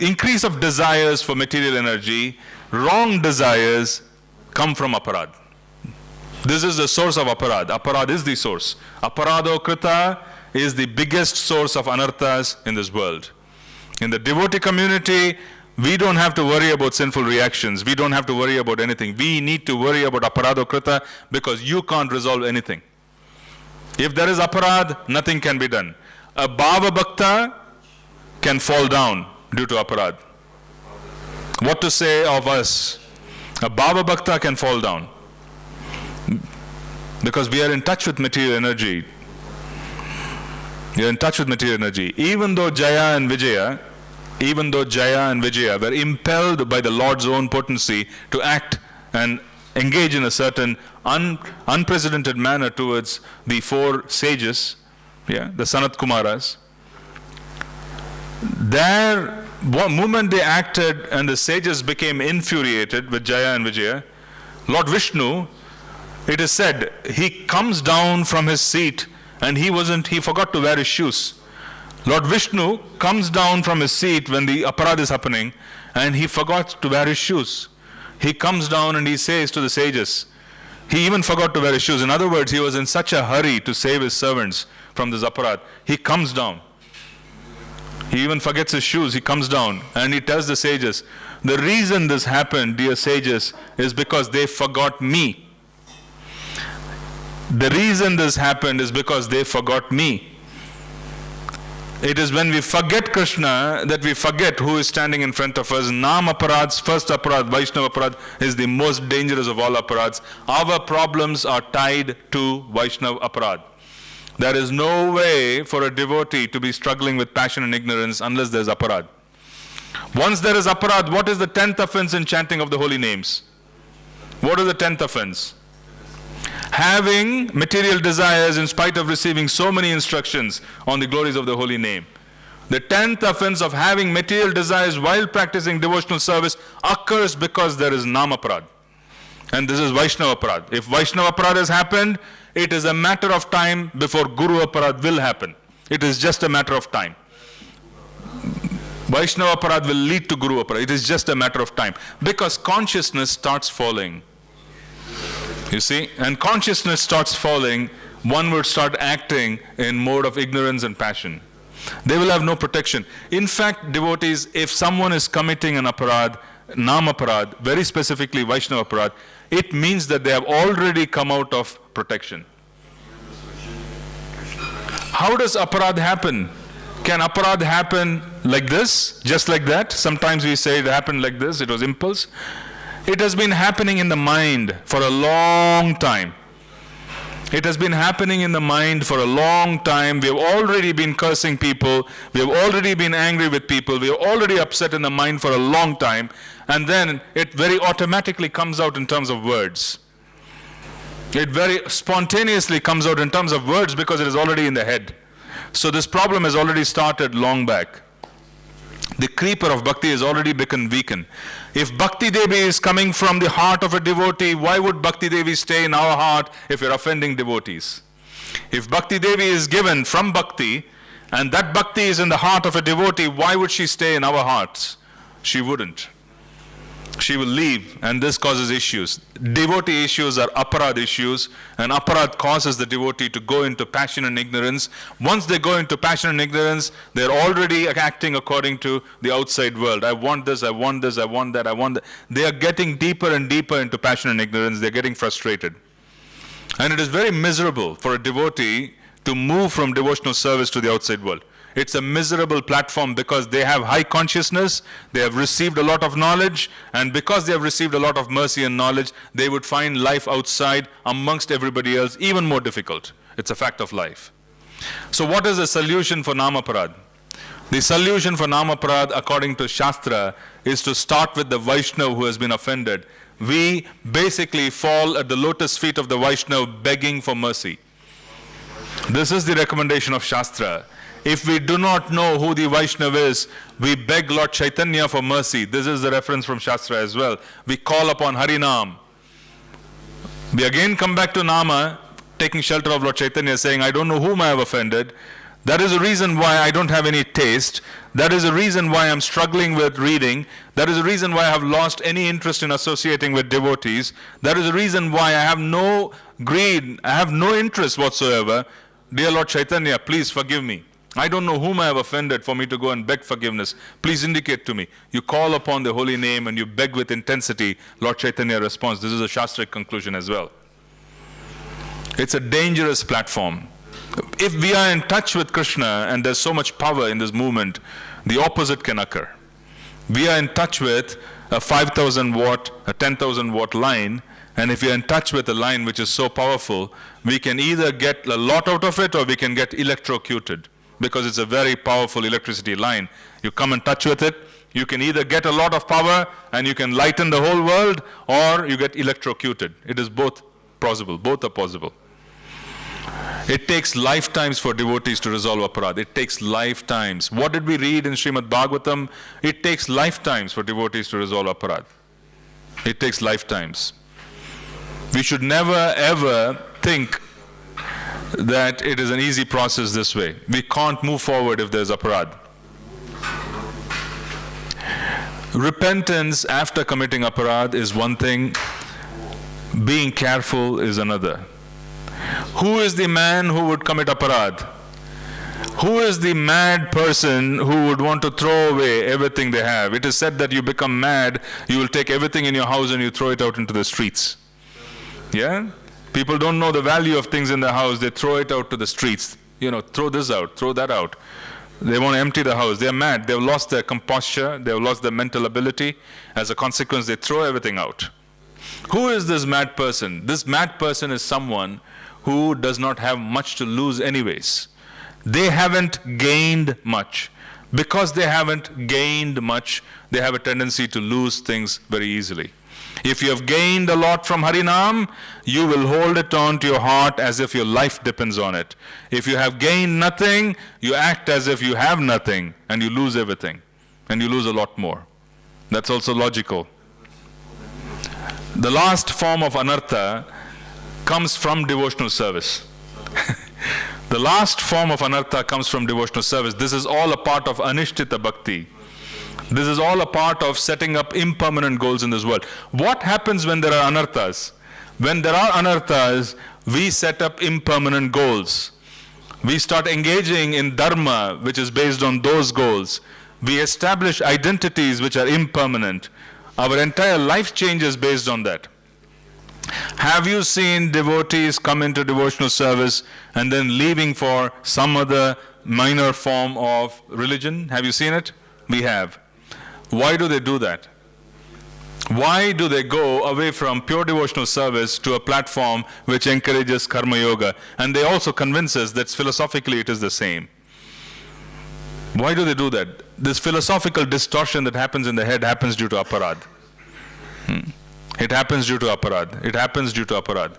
increase of desires for material energy, wrong desires come from aparad. This is the source of aparad. Aparad is the source. Aparado krita is the biggest source of anarthas in this world. In the devotee community, we don't have to worry about sinful reactions. We don't have to worry about anything. We need to worry about aparado krita, because you can't resolve anything. If there is aparad, nothing can be done. A bhava bhakta can fall down due to aparad. What to say of us? A bhava bhakta can fall down, because we are in touch with material energy. We are in touch with material energy. Even though Jaya and Vijaya were impelled by the Lord's own potency to act and engage in a certain unprecedented manner towards the four sages, the Sanat Kumaras, there, one moment they acted and the sages became infuriated with Jaya and Vijaya, Lord Vishnu, it is said, he comes down from his seat and he forgot to wear his shoes. Lord Vishnu comes down from his seat when the aparad is happening, and he forgot to wear his shoes. He comes down and he says to the sages, he even forgot to wear his shoes. In other words, he was in such a hurry to save his servants from this aparad. He comes down. He even forgets his shoes. He comes down and he tells the sages, the reason this happened, dear sages, is because they forgot me. The reason this happened is because they forgot me. It is when we forget Krishna that we forget who is standing in front of us. Nam aparad's first aparad, Vaishnava aparad, is the most dangerous of all aparads. Our problems are tied to Vaishnava aparad. There is no way for a devotee to be struggling with passion and ignorance unless there is aparad. Once there is aparad, what is the 10th offense in chanting of the holy names? What is the 10th offense? Having material desires in spite of receiving so many instructions on the glories of the holy name. The 10th offense of having material desires while practicing devotional service occurs because there is Nam aparad. And this is Vaishnava aparad. If Vaishnava aparad has happened, it is a matter of time before Guru aparad will happen. It is just a matter of time. Vaishnava aparad will lead to Guru aparad. It is just a matter of time. Because consciousness starts falling. You see, and consciousness starts falling, one would start acting in mode of ignorance and passion. They will have no protection. In fact, devotees, if someone is committing an aparad, Nam aparad, very specifically Vaishnava aparad, it means that they have already come out of protection. How does aparad happen? Can aparad happen like this, just like that? Sometimes we say it happened like this, it was impulse. It has been happening in the mind for a long time. It has been happening in the mind for a long time. We have already been cursing people. We have already been angry with people. We are already upset in the mind for a long time. And then it very automatically comes out in terms of words. It very spontaneously comes out in terms of words because it is already in the head. So this problem has already started long back. The creeper of bhakti has already become weakened. If Bhakti Devi is coming from the heart of a devotee, why would Bhakti Devi stay in our heart if you're offending devotees? If Bhakti Devi is given from bhakti, and that bhakti is in the heart of a devotee, why would she stay in our hearts? She wouldn't. She will leave, and this causes issues. Devotee issues are aparad issues, and aparad causes the devotee to go into passion and ignorance. Once they go into passion and ignorance, they're already acting according to the outside world. I want this, I want this, I want that, I want that. They are getting deeper and deeper into passion and ignorance. They're getting frustrated. And it is very miserable for a devotee to move from devotional service to the outside world. It's a miserable platform because they have high consciousness, they have received a lot of knowledge, and because they have received a lot of mercy and knowledge, they would find life outside amongst everybody else even more difficult. It's a fact of life. So what is the solution for Namaparad? The solution for Namaparad, according to Shastra, is to start with the Vaishnava who has been offended. We basically fall at the lotus feet of the Vaishnava begging for mercy. This is the recommendation of Shastra. If we do not know who the Vaishnava is, we beg Lord Chaitanya for mercy. This is the reference from Shastra as well. We call upon Harinam. We again come back to Nama, taking shelter of Lord Chaitanya, saying, I don't know whom I have offended. That is the reason why I don't have any taste. That is the reason why I'm struggling with reading. That is the reason why I have lost any interest in associating with devotees. That is the reason why I have no greed, I have no interest whatsoever. Dear Lord Chaitanya, please forgive me. I don't know whom I have offended for me to go and beg forgiveness. Please indicate to me. You call upon the holy name and you beg with intensity. Lord Chaitanya responds. This is a Shastric conclusion as well. It's a dangerous platform. If we are in touch with Krishna and there's so much power in this movement, the opposite can occur. We are in touch with a 5,000 watt, a 10,000 watt line, and if you're in touch with a line which is so powerful, we can either get a lot out of it or we can get electrocuted. Because it's a very powerful electricity line. You come in touch with it, you can either get a lot of power and you can lighten the whole world, or you get electrocuted. It is both possible, both are possible. It takes lifetimes for devotees to resolve aparad. It takes lifetimes. What did we read in Srimad Bhagavatam? It takes lifetimes for devotees to resolve aparad. It takes lifetimes. We should never ever think that it is an easy process this way. We can't move forward if there's aparad. Repentance after committing aparad is one thing, being careful is another. Who is the man who would commit aparad? Who is the mad person who would want to throw away everything they have? It is said that you become mad, you will take everything in your house and you throw it out into the streets. Yeah? People don't know the value of things in the house. They throw it out to the streets. You know, throw this out, throw that out. They want to empty the house. They're mad. They've lost their composure. They've lost their mental ability. As a consequence, they throw everything out. Who is this mad person? This mad person is someone who does not have much to lose anyways. They haven't gained much. Because they haven't gained much, they have a tendency to lose things very easily. If you have gained a lot from Harinam, you will hold it on to your heart as if your life depends on it. If you have gained nothing, you act as if you have nothing, and you lose everything. And you lose a lot more. That's also logical. The last form of anartha comes from devotional service. The last form of anartha comes from devotional service. This is all a part of anishtita bhakti. This is all a part of setting up impermanent goals in this world. What happens when there are anarthas? When there are anarthas, we set up impermanent goals. We start engaging in dharma, which is based on those goals. We establish identities which are impermanent. Our entire life changes based on that. Have you seen devotees come into devotional service and then leaving for some other minor form of religion? Have you seen it? We have. Why do they do that? Why do they go away from pure devotional service to a platform which encourages karma yoga? And they also convince us that philosophically it is the same. Why do they do that? This philosophical distortion that happens in the head happens due to aparad. It happens due to aparad. It happens due to aparad.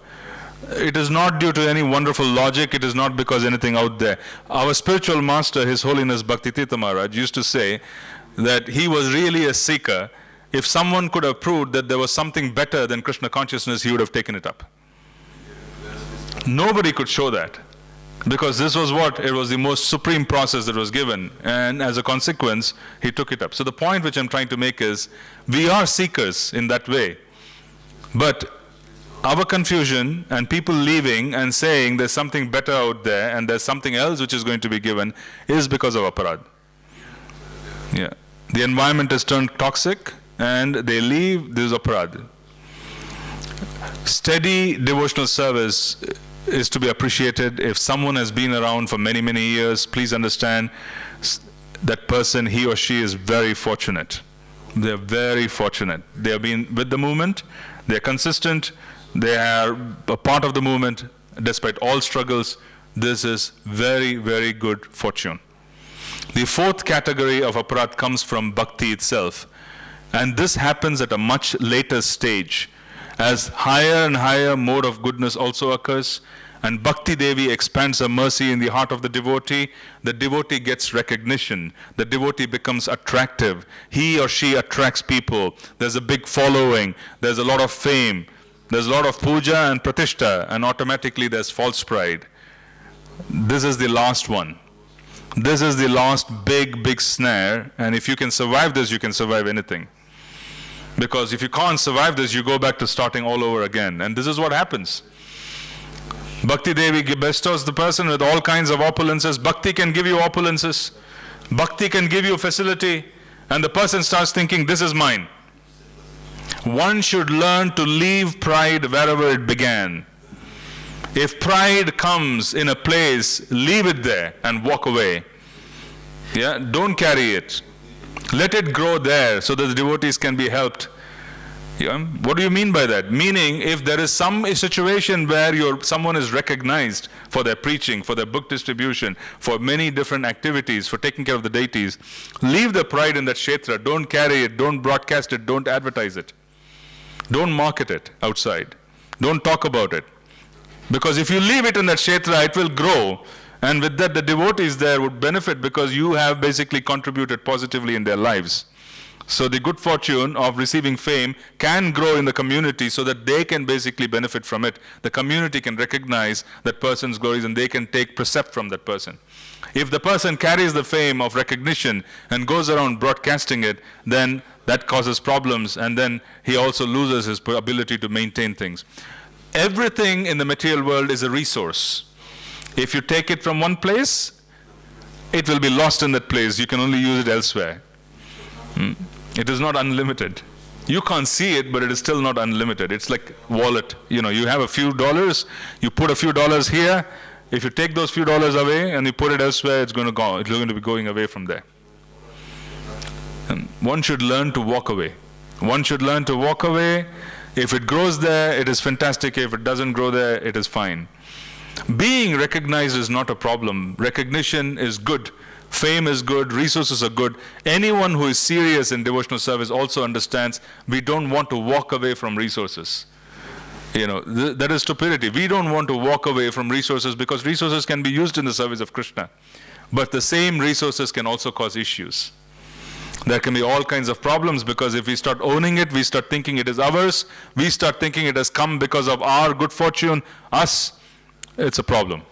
It is not due to any wonderful logic. It is not because anything out there. Our spiritual master, His Holiness Bhaktivedanta Maharaj, used to say that he was really a seeker. If someone could have proved that there was something better than Krishna consciousness, he would have taken it up. Nobody could show that. Because this was what? It was the most supreme process that was given. And as a consequence, he took it up. So the point which I'm trying to make is, we are seekers in that way. But our confusion and people leaving and saying there's something better out there and there's something else which is going to be given is because of aparad. Yeah. The environment is turned toxic and they leave, this is aparad. Steady devotional service is to be appreciated. If someone has been around for many, many years, please understand that person, he or she is very fortunate. They're very fortunate. They have been with the movement, they're consistent, they are a part of the movement despite all struggles. This is very, very good fortune. The fourth category of aparad comes from bhakti itself. And this happens at a much later stage. As higher and higher mode of goodness also occurs, and Bhakti Devi expands her mercy in the heart of the devotee gets recognition, the devotee becomes attractive, he or she attracts people, there's a big following, there's a lot of fame, there's a lot of puja and pratishta, and automatically there's false pride. This is the last one. This is the last big snare, and if you can survive this, you can survive anything. Because if you can't survive this, you go back to starting all over again. And this is what happens. Bhakti Devi bestows the person with all kinds of opulences. Bhakti can give you opulences. Bhakti can give you facility. And the person starts thinking, this is mine. One should learn to leave pride wherever it began. If pride comes in a place, leave it there and walk away. Yeah, don't carry it. Let it grow there so that the devotees can be helped. Yeah? What do you mean by that? Meaning, if there is some situation where someone is recognized for their preaching, for their book distribution, for many different activities, for taking care of the deities, leave the pride in that kshetra. Don't carry it, don't broadcast it, don't advertise it. Don't market it outside. Don't talk about it. Because if you leave it in that kshetra, it will grow. And with that, the devotees there would benefit because you have basically contributed positively in their lives. So the good fortune of receiving fame can grow in the community so that they can basically benefit from it. The community can recognize that person's glories and they can take precept from that person. If the person carries the fame of recognition and goes around broadcasting it, then that causes problems, and then he also loses his ability to maintain things. Everything in the material world is a resource. If you take it from one place, it will be lost in that place. You can only use it elsewhere. It is not unlimited. You can't see it, but it is still not unlimited. It's like wallet. You have a few dollars, you put a few dollars here. If you take those few dollars away and you put it elsewhere, it's going to go. It's going to be going away from there. And one should learn to walk away. One should learn to walk away. If it grows there, it is fantastic. If it doesn't grow there, it is fine. Being recognized is not a problem. Recognition is good. Fame is good. Resources are good. Anyone who is serious in devotional service also understands we don't want to walk away from resources. That is stupidity. We don't want to walk away from resources because resources can be used in the service of Krishna. But the same resources can also cause issues. There can be all kinds of problems because if we start owning it, we start thinking it is ours, we start thinking it has come because of our good fortune, us, it's a problem.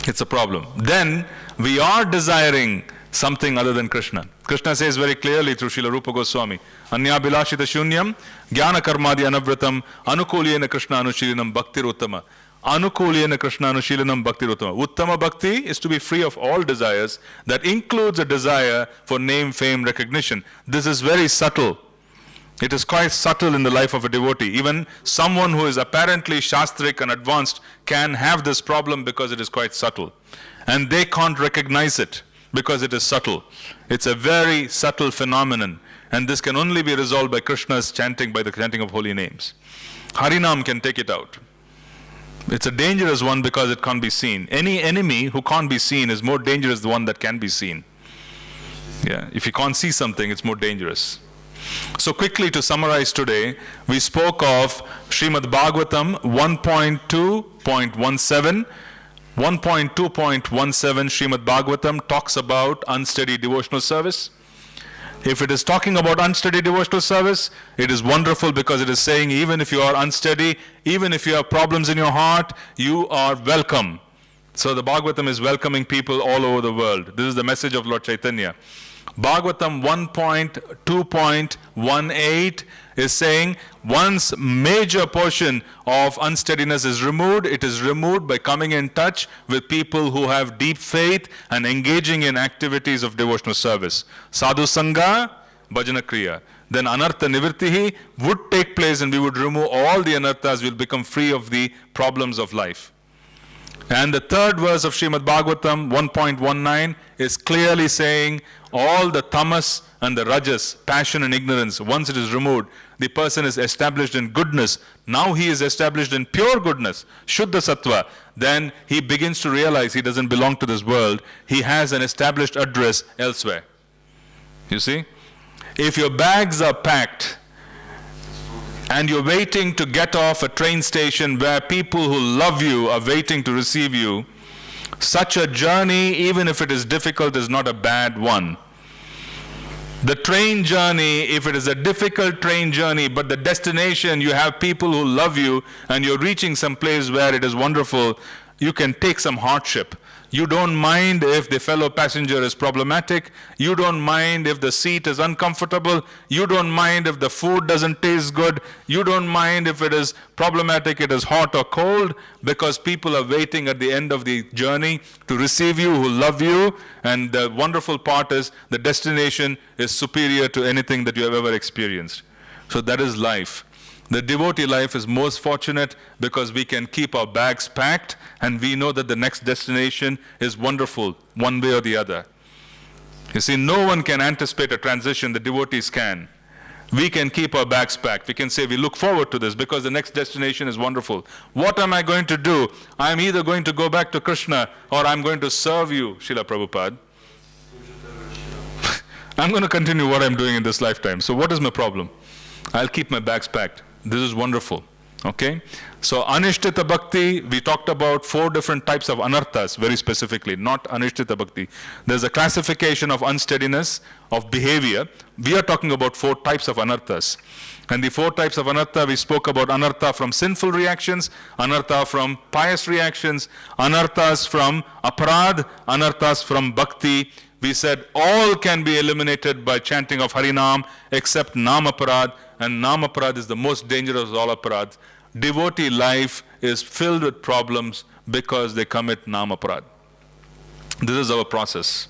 It's a problem. Then we are desiring something other than Krishna. Krishna says very clearly through Srila Rupa Goswami, Anya bilashita shunyam, jnana karmadi anavratam, anukulyena Krishna anushilinam bhaktir uttama. Anukulyena Krishna anushilinam bhaktir uttama. Uttama bhakti is to be free of all desires. That includes a desire for name, fame, recognition. This is very subtle. It is quite subtle in the life of a devotee. Even someone who is apparently shastric and advanced can have this problem because it is quite subtle. And they can't recognize it because it is subtle. It's a very subtle phenomenon. And this can only be resolved by Krishna's chanting, by the chanting of holy names. Harinam can take it out. It's a dangerous one because it can't be seen. Any enemy who can't be seen is more dangerous than the one that can be seen. Yeah, if you can't see something, it's more dangerous. So quickly to summarize today, we spoke of Srimad Bhagavatam 1.2.17. 1.2.17 Srimad Bhagavatam talks about unsteady devotional service. If it is talking about unsteady devotional service, it is wonderful because it is saying even if you are unsteady, even if you have problems in your heart, you are welcome. So the Bhagavatam is welcoming people all over the world. This is the message of Lord Chaitanya. Bhagavatam 1.2.18 is saying once major portion of unsteadiness is removed, it is removed by coming in touch with people who have deep faith and engaging in activities of devotional service. Sadhu Sangha, Bhajana Kriya. Then Anartha Nivirtihi would take place and we would remove all the anarthas, we'll become free of the problems of life. And the third verse of Srimad Bhagavatam 1.19 is clearly saying all the tamas and the rajas, passion and ignorance, once it is removed, the person is established in goodness. Now he is established in pure goodness, Shuddha Sattva. Then he begins to realize he doesn't belong to this world. He has an established address elsewhere. You see? If your bags are packed and you're waiting to get off a train station where people who love you are waiting to receive you, such a journey, even if it is difficult, is not a bad one. The train journey, if it is a difficult train journey, but the destination, you have people who love you and you're reaching some place where it is wonderful, you can take some hardship. You don't mind if the fellow passenger is problematic. You don't mind if the seat is uncomfortable. You don't mind if the food doesn't taste good. You don't mind if it is problematic, it is hot or cold, because people are waiting at the end of the journey to receive you, who love you. And the wonderful part is the destination is superior to anything that you have ever experienced. So that is life. The devotee life is most fortunate because we can keep our bags packed and we know that the next destination is wonderful, one way or the other. You see, no one can anticipate a transition, the devotees can. We can keep our bags packed. We can say we look forward to this because the next destination is wonderful. What am I going to do? I'm either going to go back to Krishna or I'm going to serve you, Srila Prabhupada. I'm going to continue what I'm doing in this lifetime. So what is my problem? I'll keep my bags packed. This is wonderful. Okay? So Anishtita Bhakti, we talked about 4 different types of anarthas very specifically, not Anishtita Bhakti. There's a classification of unsteadiness, of behavior. We are talking about 4 types of anarthas. And the 4 types of anartha, we spoke about anartha from sinful reactions, anartha from pious reactions, anarthas from aparad, anarthas from bhakti. We said all can be eliminated by chanting of Harinam except Nam Aparad, and Nam Aparad is the most dangerous of all aparads. Devotee life is filled with problems because they commit Nam Aparad. This is our process.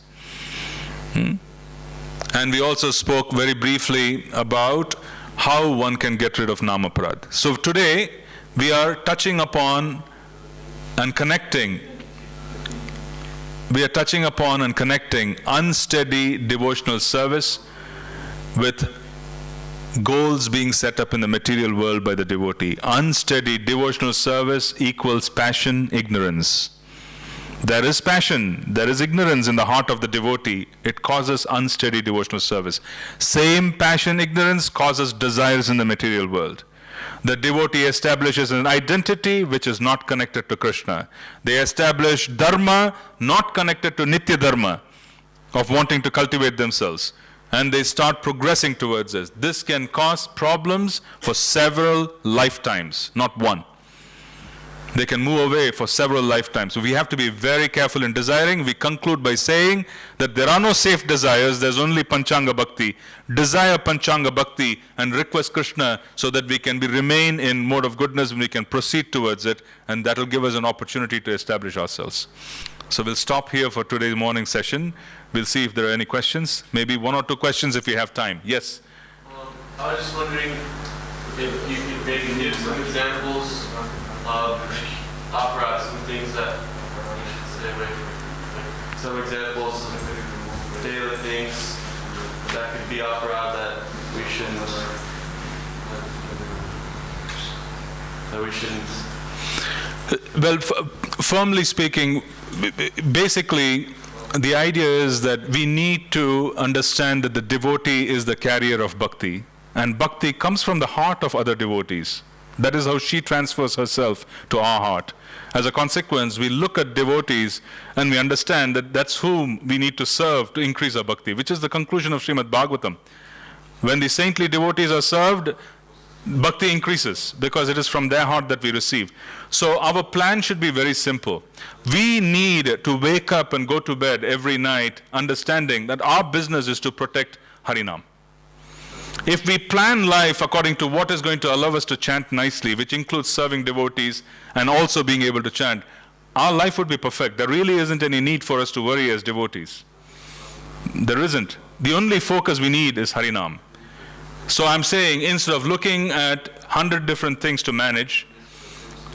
And we also spoke very briefly about how one can get rid of Nam Aparad. So today we are touching upon and connecting unsteady devotional service with goals being set up in the material world by the devotee. Unsteady devotional service equals passion, ignorance. There is passion, there is ignorance in the heart of the devotee. It causes unsteady devotional service. Same passion, ignorance causes desires in the material world. The devotee establishes an identity which is not connected to Krishna. They establish dharma not connected to Nitya Dharma of wanting to cultivate themselves. And they start progressing towards this. This can cause problems for several lifetimes, not one. They can move away for several lifetimes. So we have to be very careful in desiring. We conclude by saying that there are no safe desires, there's only Panchanga Bhakti. Desire Panchanga Bhakti and request Krishna so that we can remain in mode of goodness and we can proceed towards it, and that will give us an opportunity to establish ourselves. So we'll stop here for today's morning session. We'll see if there are any questions. Maybe 1 or 2 questions if you have time. Yes? I was just wondering if you could maybe give some examples of operas, some things that we should stay away from. Like some examples of daily things that could be opera that we shouldn't. Well, firmly speaking, basically, the idea is that we need to understand that the devotee is the carrier of bhakti, and bhakti comes from the heart of other devotees. That is how she transfers herself to our heart. As a consequence, we look at devotees and we understand that that's whom we need to serve to increase our bhakti, which is the conclusion of Srimad Bhagavatam. When the saintly devotees are served, bhakti increases because it is from their heart that we receive. So our plan should be very simple. We need to wake up and go to bed every night understanding that our business is to protect Harinam. If we plan life according to what is going to allow us to chant nicely, which includes serving devotees and also being able to chant, our life would be perfect. There really isn't any need for us to worry as devotees. There isn't. The only focus we need is Harinam. So I'm saying, instead of looking at 100 different things to manage,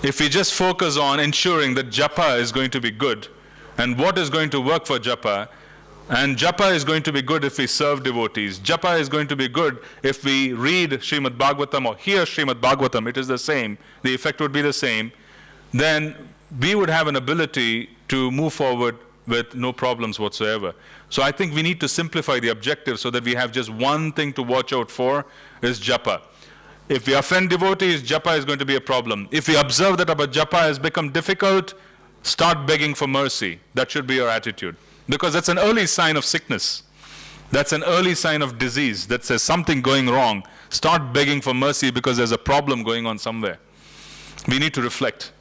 if we just focus on ensuring that japa is going to be good, and what is going to work for japa, and japa is going to be good if we serve devotees, japa is going to be good if we read Srimad Bhagavatam or hear Srimad Bhagavatam, it is the same, the effect would be the same, then we would have an ability to move forward with no problems whatsoever. So I think we need to simplify the objective so that we have just one thing to watch out for, is japa. If we offend devotees, japa is going to be a problem. If we observe that our japa has become difficult, start begging for mercy. That should be our attitude. Because that's an early sign of sickness. That's an early sign of disease that says something going wrong. Start begging for mercy because there's a problem going on somewhere. We need to reflect.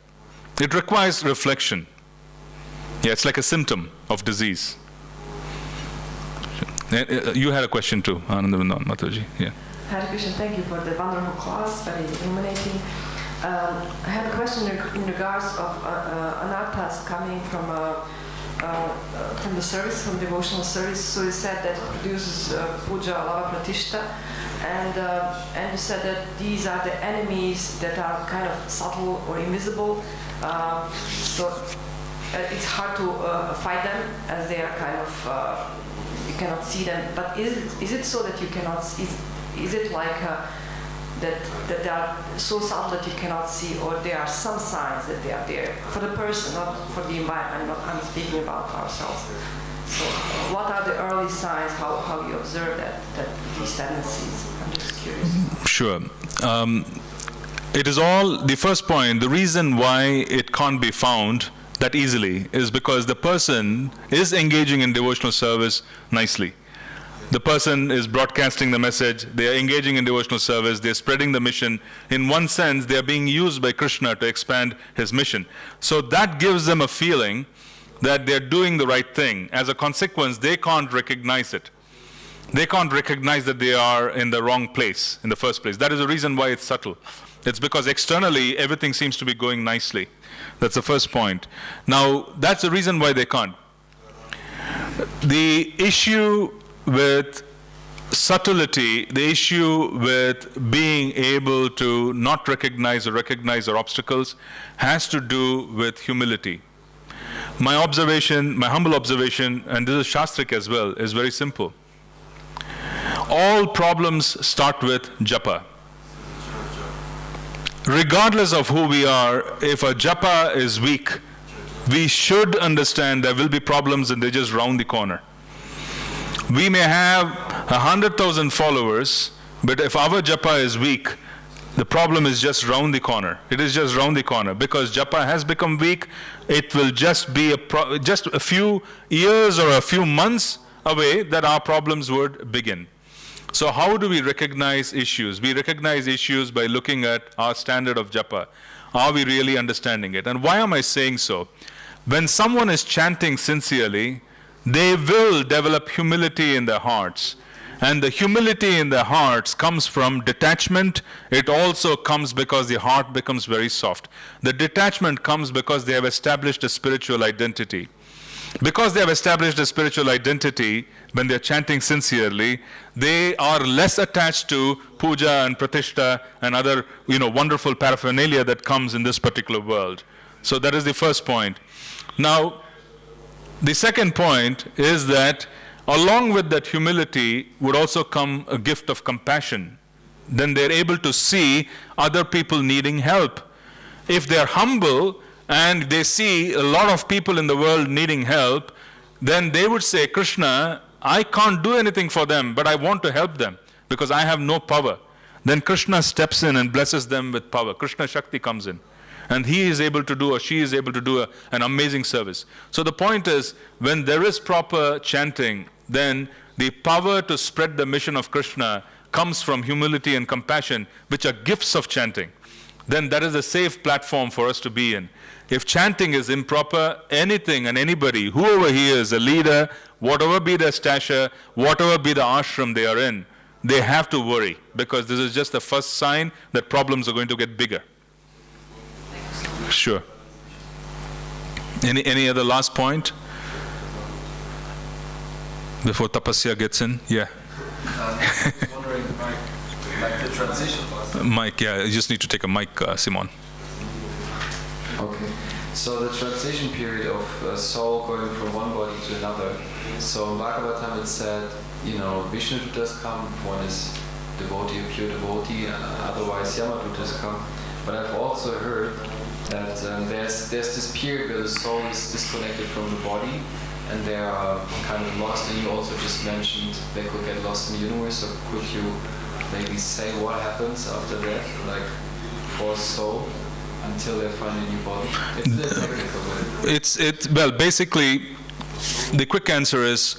It requires reflection. Yeah, it's like a symptom of disease. You had a question too, Anandavindan Mataji. Yeah. Hare Krishna, thank you for the wonderful class, very illuminating. I have a question in regards of anarthas coming from the service, from devotional service. So you said that it produces puja, lava, pratishta, and you said that these are the enemies that are kind of subtle or invisible. So it's hard to fight them as they are kind of you cannot see them. But is it so that you cannot? Is it like that they are so subtle that you cannot see, or there are some signs that they are there for the person, not for the environment? I'm speaking about ourselves. So what are the early signs? How you observe that these tendencies? I'm just curious. Sure. It is all the first point. The reason why it can't be found that easily is because the person is engaging in devotional service nicely. The person is broadcasting the message, they are engaging in devotional service, they are spreading the mission. In one sense, they are being used by Krishna to expand his mission. So that gives them a feeling that they are doing the right thing. As a consequence, they can't recognize it. They can't recognize that they are in the wrong place in the first place. That is the reason why it's subtle. It's because externally, everything seems to be going nicely. That's the first point. Now, that's the reason why they can't. The issue with subtlety, the issue with being able to not recognize or recognize our obstacles has to do with humility. My observation, my humble observation, and this is Shastric as well, is very simple. All problems start with japa. Regardless of who we are, if a japa is weak, we should understand there will be problems and they're just round the corner. We may have 100,000 followers, but if our japa is weak, the problem is just round the corner. It is just round the corner. Because japa has become weak, it will just be just a few years or a few months away that our problems would begin. So how do we recognize issues? We recognize issues by looking at our standard of japa. Are we really understanding it? And why am I saying so? When someone is chanting sincerely, they will develop humility in their hearts. And the humility in their hearts comes from detachment. It also comes because the heart becomes very soft. The detachment comes because they have established a spiritual identity. Because they have established a spiritual identity, when they're chanting sincerely, they are less attached to puja and pratishta and other, wonderful paraphernalia that comes in this particular world. So that is the first point. Now, the second point is that along with that humility would also come a gift of compassion. Then they're able to see other people needing help. If they're humble and they see a lot of people in the world needing help, then they would say, Krishna, I can't do anything for them, but I want to help them because I have no power. Then Krishna steps in and blesses them with power. Krishna Shakti comes in. And he is able to do, or she is able to do an amazing service. So the point is, when there is proper chanting, then the power to spread the mission of Krishna comes from humility and compassion, which are gifts of chanting, then that is a safe platform for us to be in. If chanting is improper, anything and anybody, whoever he is, a leader, whatever be their stature, whatever be the ashram they are in, they have to worry, because this is just the first sign that problems are going to get bigger. Sure. Any other last point? Before Tapasya gets in? Yeah. I was wondering, like the transition. Mike, yeah, you just need to take a mic, Simon. Okay. So the transition period of soul going from one body to another. So in Bhagavatam it said, Vishnu does come, one is devotee, a pure devotee, otherwise Yamadutas come. But I've also heard that there's this period where the soul is disconnected from the body and they are kind of lost, and you also just mentioned they could get lost in the universe. So could you maybe say what happens after that, like for soul, until they find a new body? It's a little technical, but Well, basically, the quick answer is,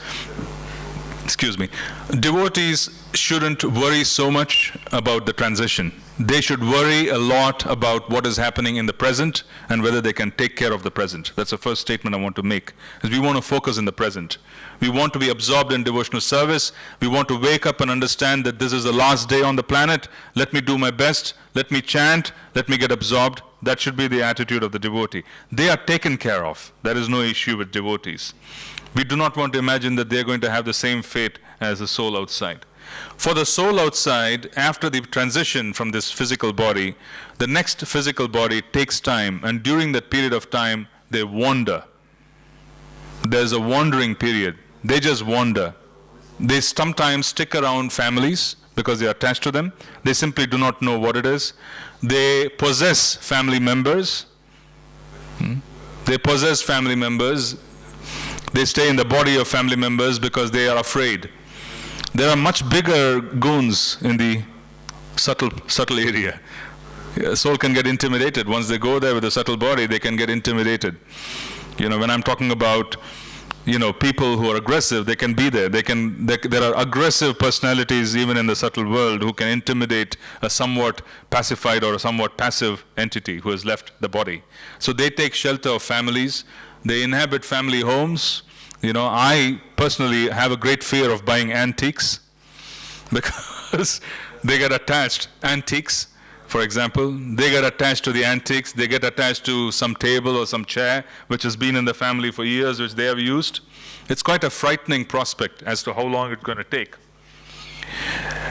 devotees shouldn't worry so much about the transition. They should worry a lot about what is happening in the present and whether they can take care of the present. That's the first statement I want to make. Is we want to focus in the present. We want to be absorbed in devotional service. We want to wake up and understand that this is the last day on the planet. Let me do my best. Let me chant. Let me get absorbed. That should be the attitude of the devotee. They are taken care of. There is no issue with devotees. We do not want to imagine that they are going to have the same fate as the soul outside. For the soul outside, after the transition from this physical body, the next physical body takes time, and during that period of time, they wander. There's a wandering period. They just wander. They sometimes stick around families because they are attached to them. They simply do not know what it is. They possess family members. They possess family members. They stay in the body of family members because they are afraid. There are much bigger goons in the subtle area. A soul can get intimidated. Once they go there with a subtle body, they can get intimidated. When I'm talking about, people who are aggressive, they can be there. There are aggressive personalities even in the subtle world who can intimidate a somewhat pacified or a somewhat passive entity who has left the body. So they take shelter of families. They inhabit family homes. I personally have a great fear of buying antiques because they get attached. Antiques, for example, they get attached to the antiques. They get attached to some table or some chair which has been in the family for years, which they have used. It's quite a frightening prospect as to how long it's going to take.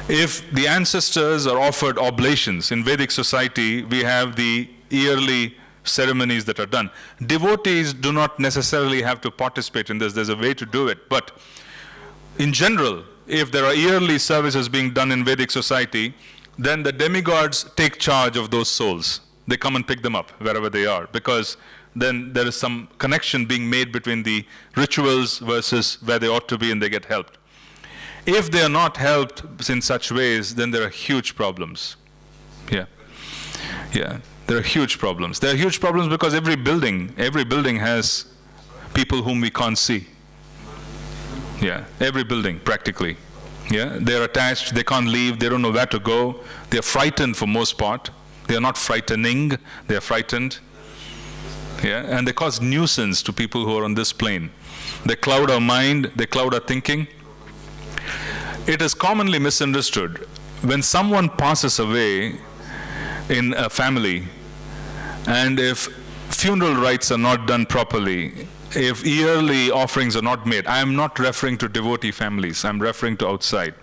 If the ancestors are offered oblations, in Vedic society, we have the yearly ceremonies that are done. Devotees do not necessarily have to participate in this. There's a way to do it. But in general, if there are yearly services being done in Vedic society, then the demigods take charge of those souls. They come and pick them up wherever they are, because then there is some connection being made between the rituals versus where they ought to be, and they get helped. If they are not helped in such ways, then there are huge problems. Yeah. There are huge problems. There are huge problems because every building has people whom we can't see. Yeah, every building practically. Yeah, they're attached, they can't leave, they don't know where to go. They're frightened for most part. They are not frightening, they're frightened. Yeah, and they cause nuisance to people who are on this plane. They cloud our mind, they cloud our thinking. It is commonly misunderstood. When someone passes away in a family, and if funeral rites are not done properly, if yearly offerings are not made, I am not referring to devotee families, I'm referring to outside.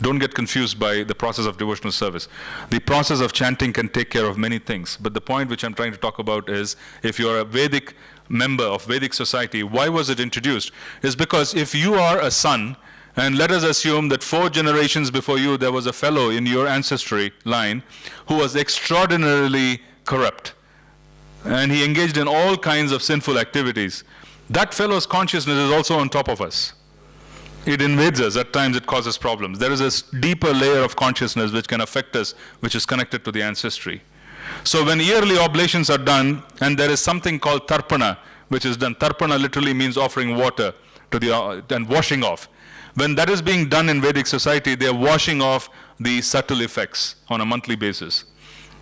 Don't get confused by the process of devotional service. The process of chanting can take care of many things, but the point which I'm trying to talk about is, if you're a Vedic member of Vedic society, why was it introduced? Is because if you are a son, and let us assume that 4 generations before you there was a fellow in your ancestry line who was extraordinarily corrupt, and he engaged in all kinds of sinful activities. That fellow's consciousness is also on top of us. It invades us. At times it causes problems. There is a deeper layer of consciousness which can affect us, which is connected to the ancestry. So when yearly oblations are done, and there is something called tarpana, which is done. Tarpana literally means offering water to and washing off. When that is being done in Vedic society, they are washing off the subtle effects on a monthly basis.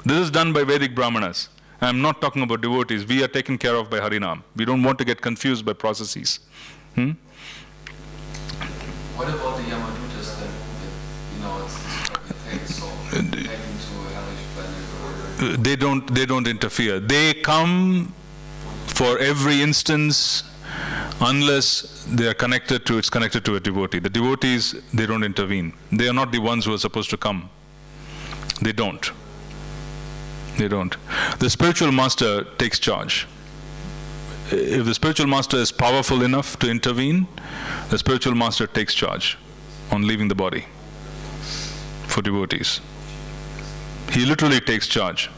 This is done by Vedic Brahmanas. I'm not talking about devotees. We are taken care of by Harinam. We don't want to get confused by processes. What about the Yamadutas then? It's taken to a hellish planet? They don't interfere. They come for every instance unless they are connected to a devotee. The devotees, they don't intervene. They are not the ones who are supposed to come. They don't. The spiritual master takes charge. If the spiritual master is powerful enough to intervene, the spiritual master takes charge on leaving the body for devotees. He literally takes charge.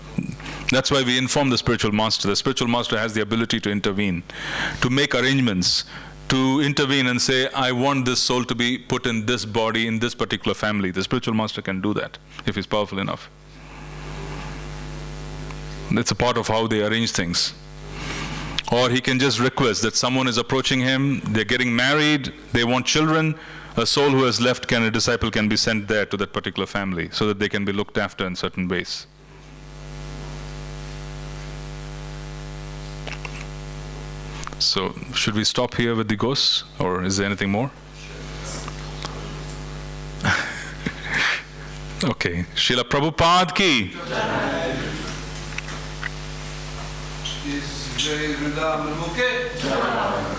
That's why we inform the spiritual master. The spiritual master has the ability to intervene, to make arrangements, to intervene and say, I want this soul to be put in this body, in this particular family. The spiritual master can do that if he's powerful enough. That's a part of how they arrange things. Or he can just request that someone is approaching him, they're getting married, they want children. A soul who has left, a disciple can be sent there to that particular family so that they can be looked after in certain ways. So, should we stop here with the ghosts, or is there anything more? Okay. Srila Prabhupada ki. Sri Vrindavan Mukhe.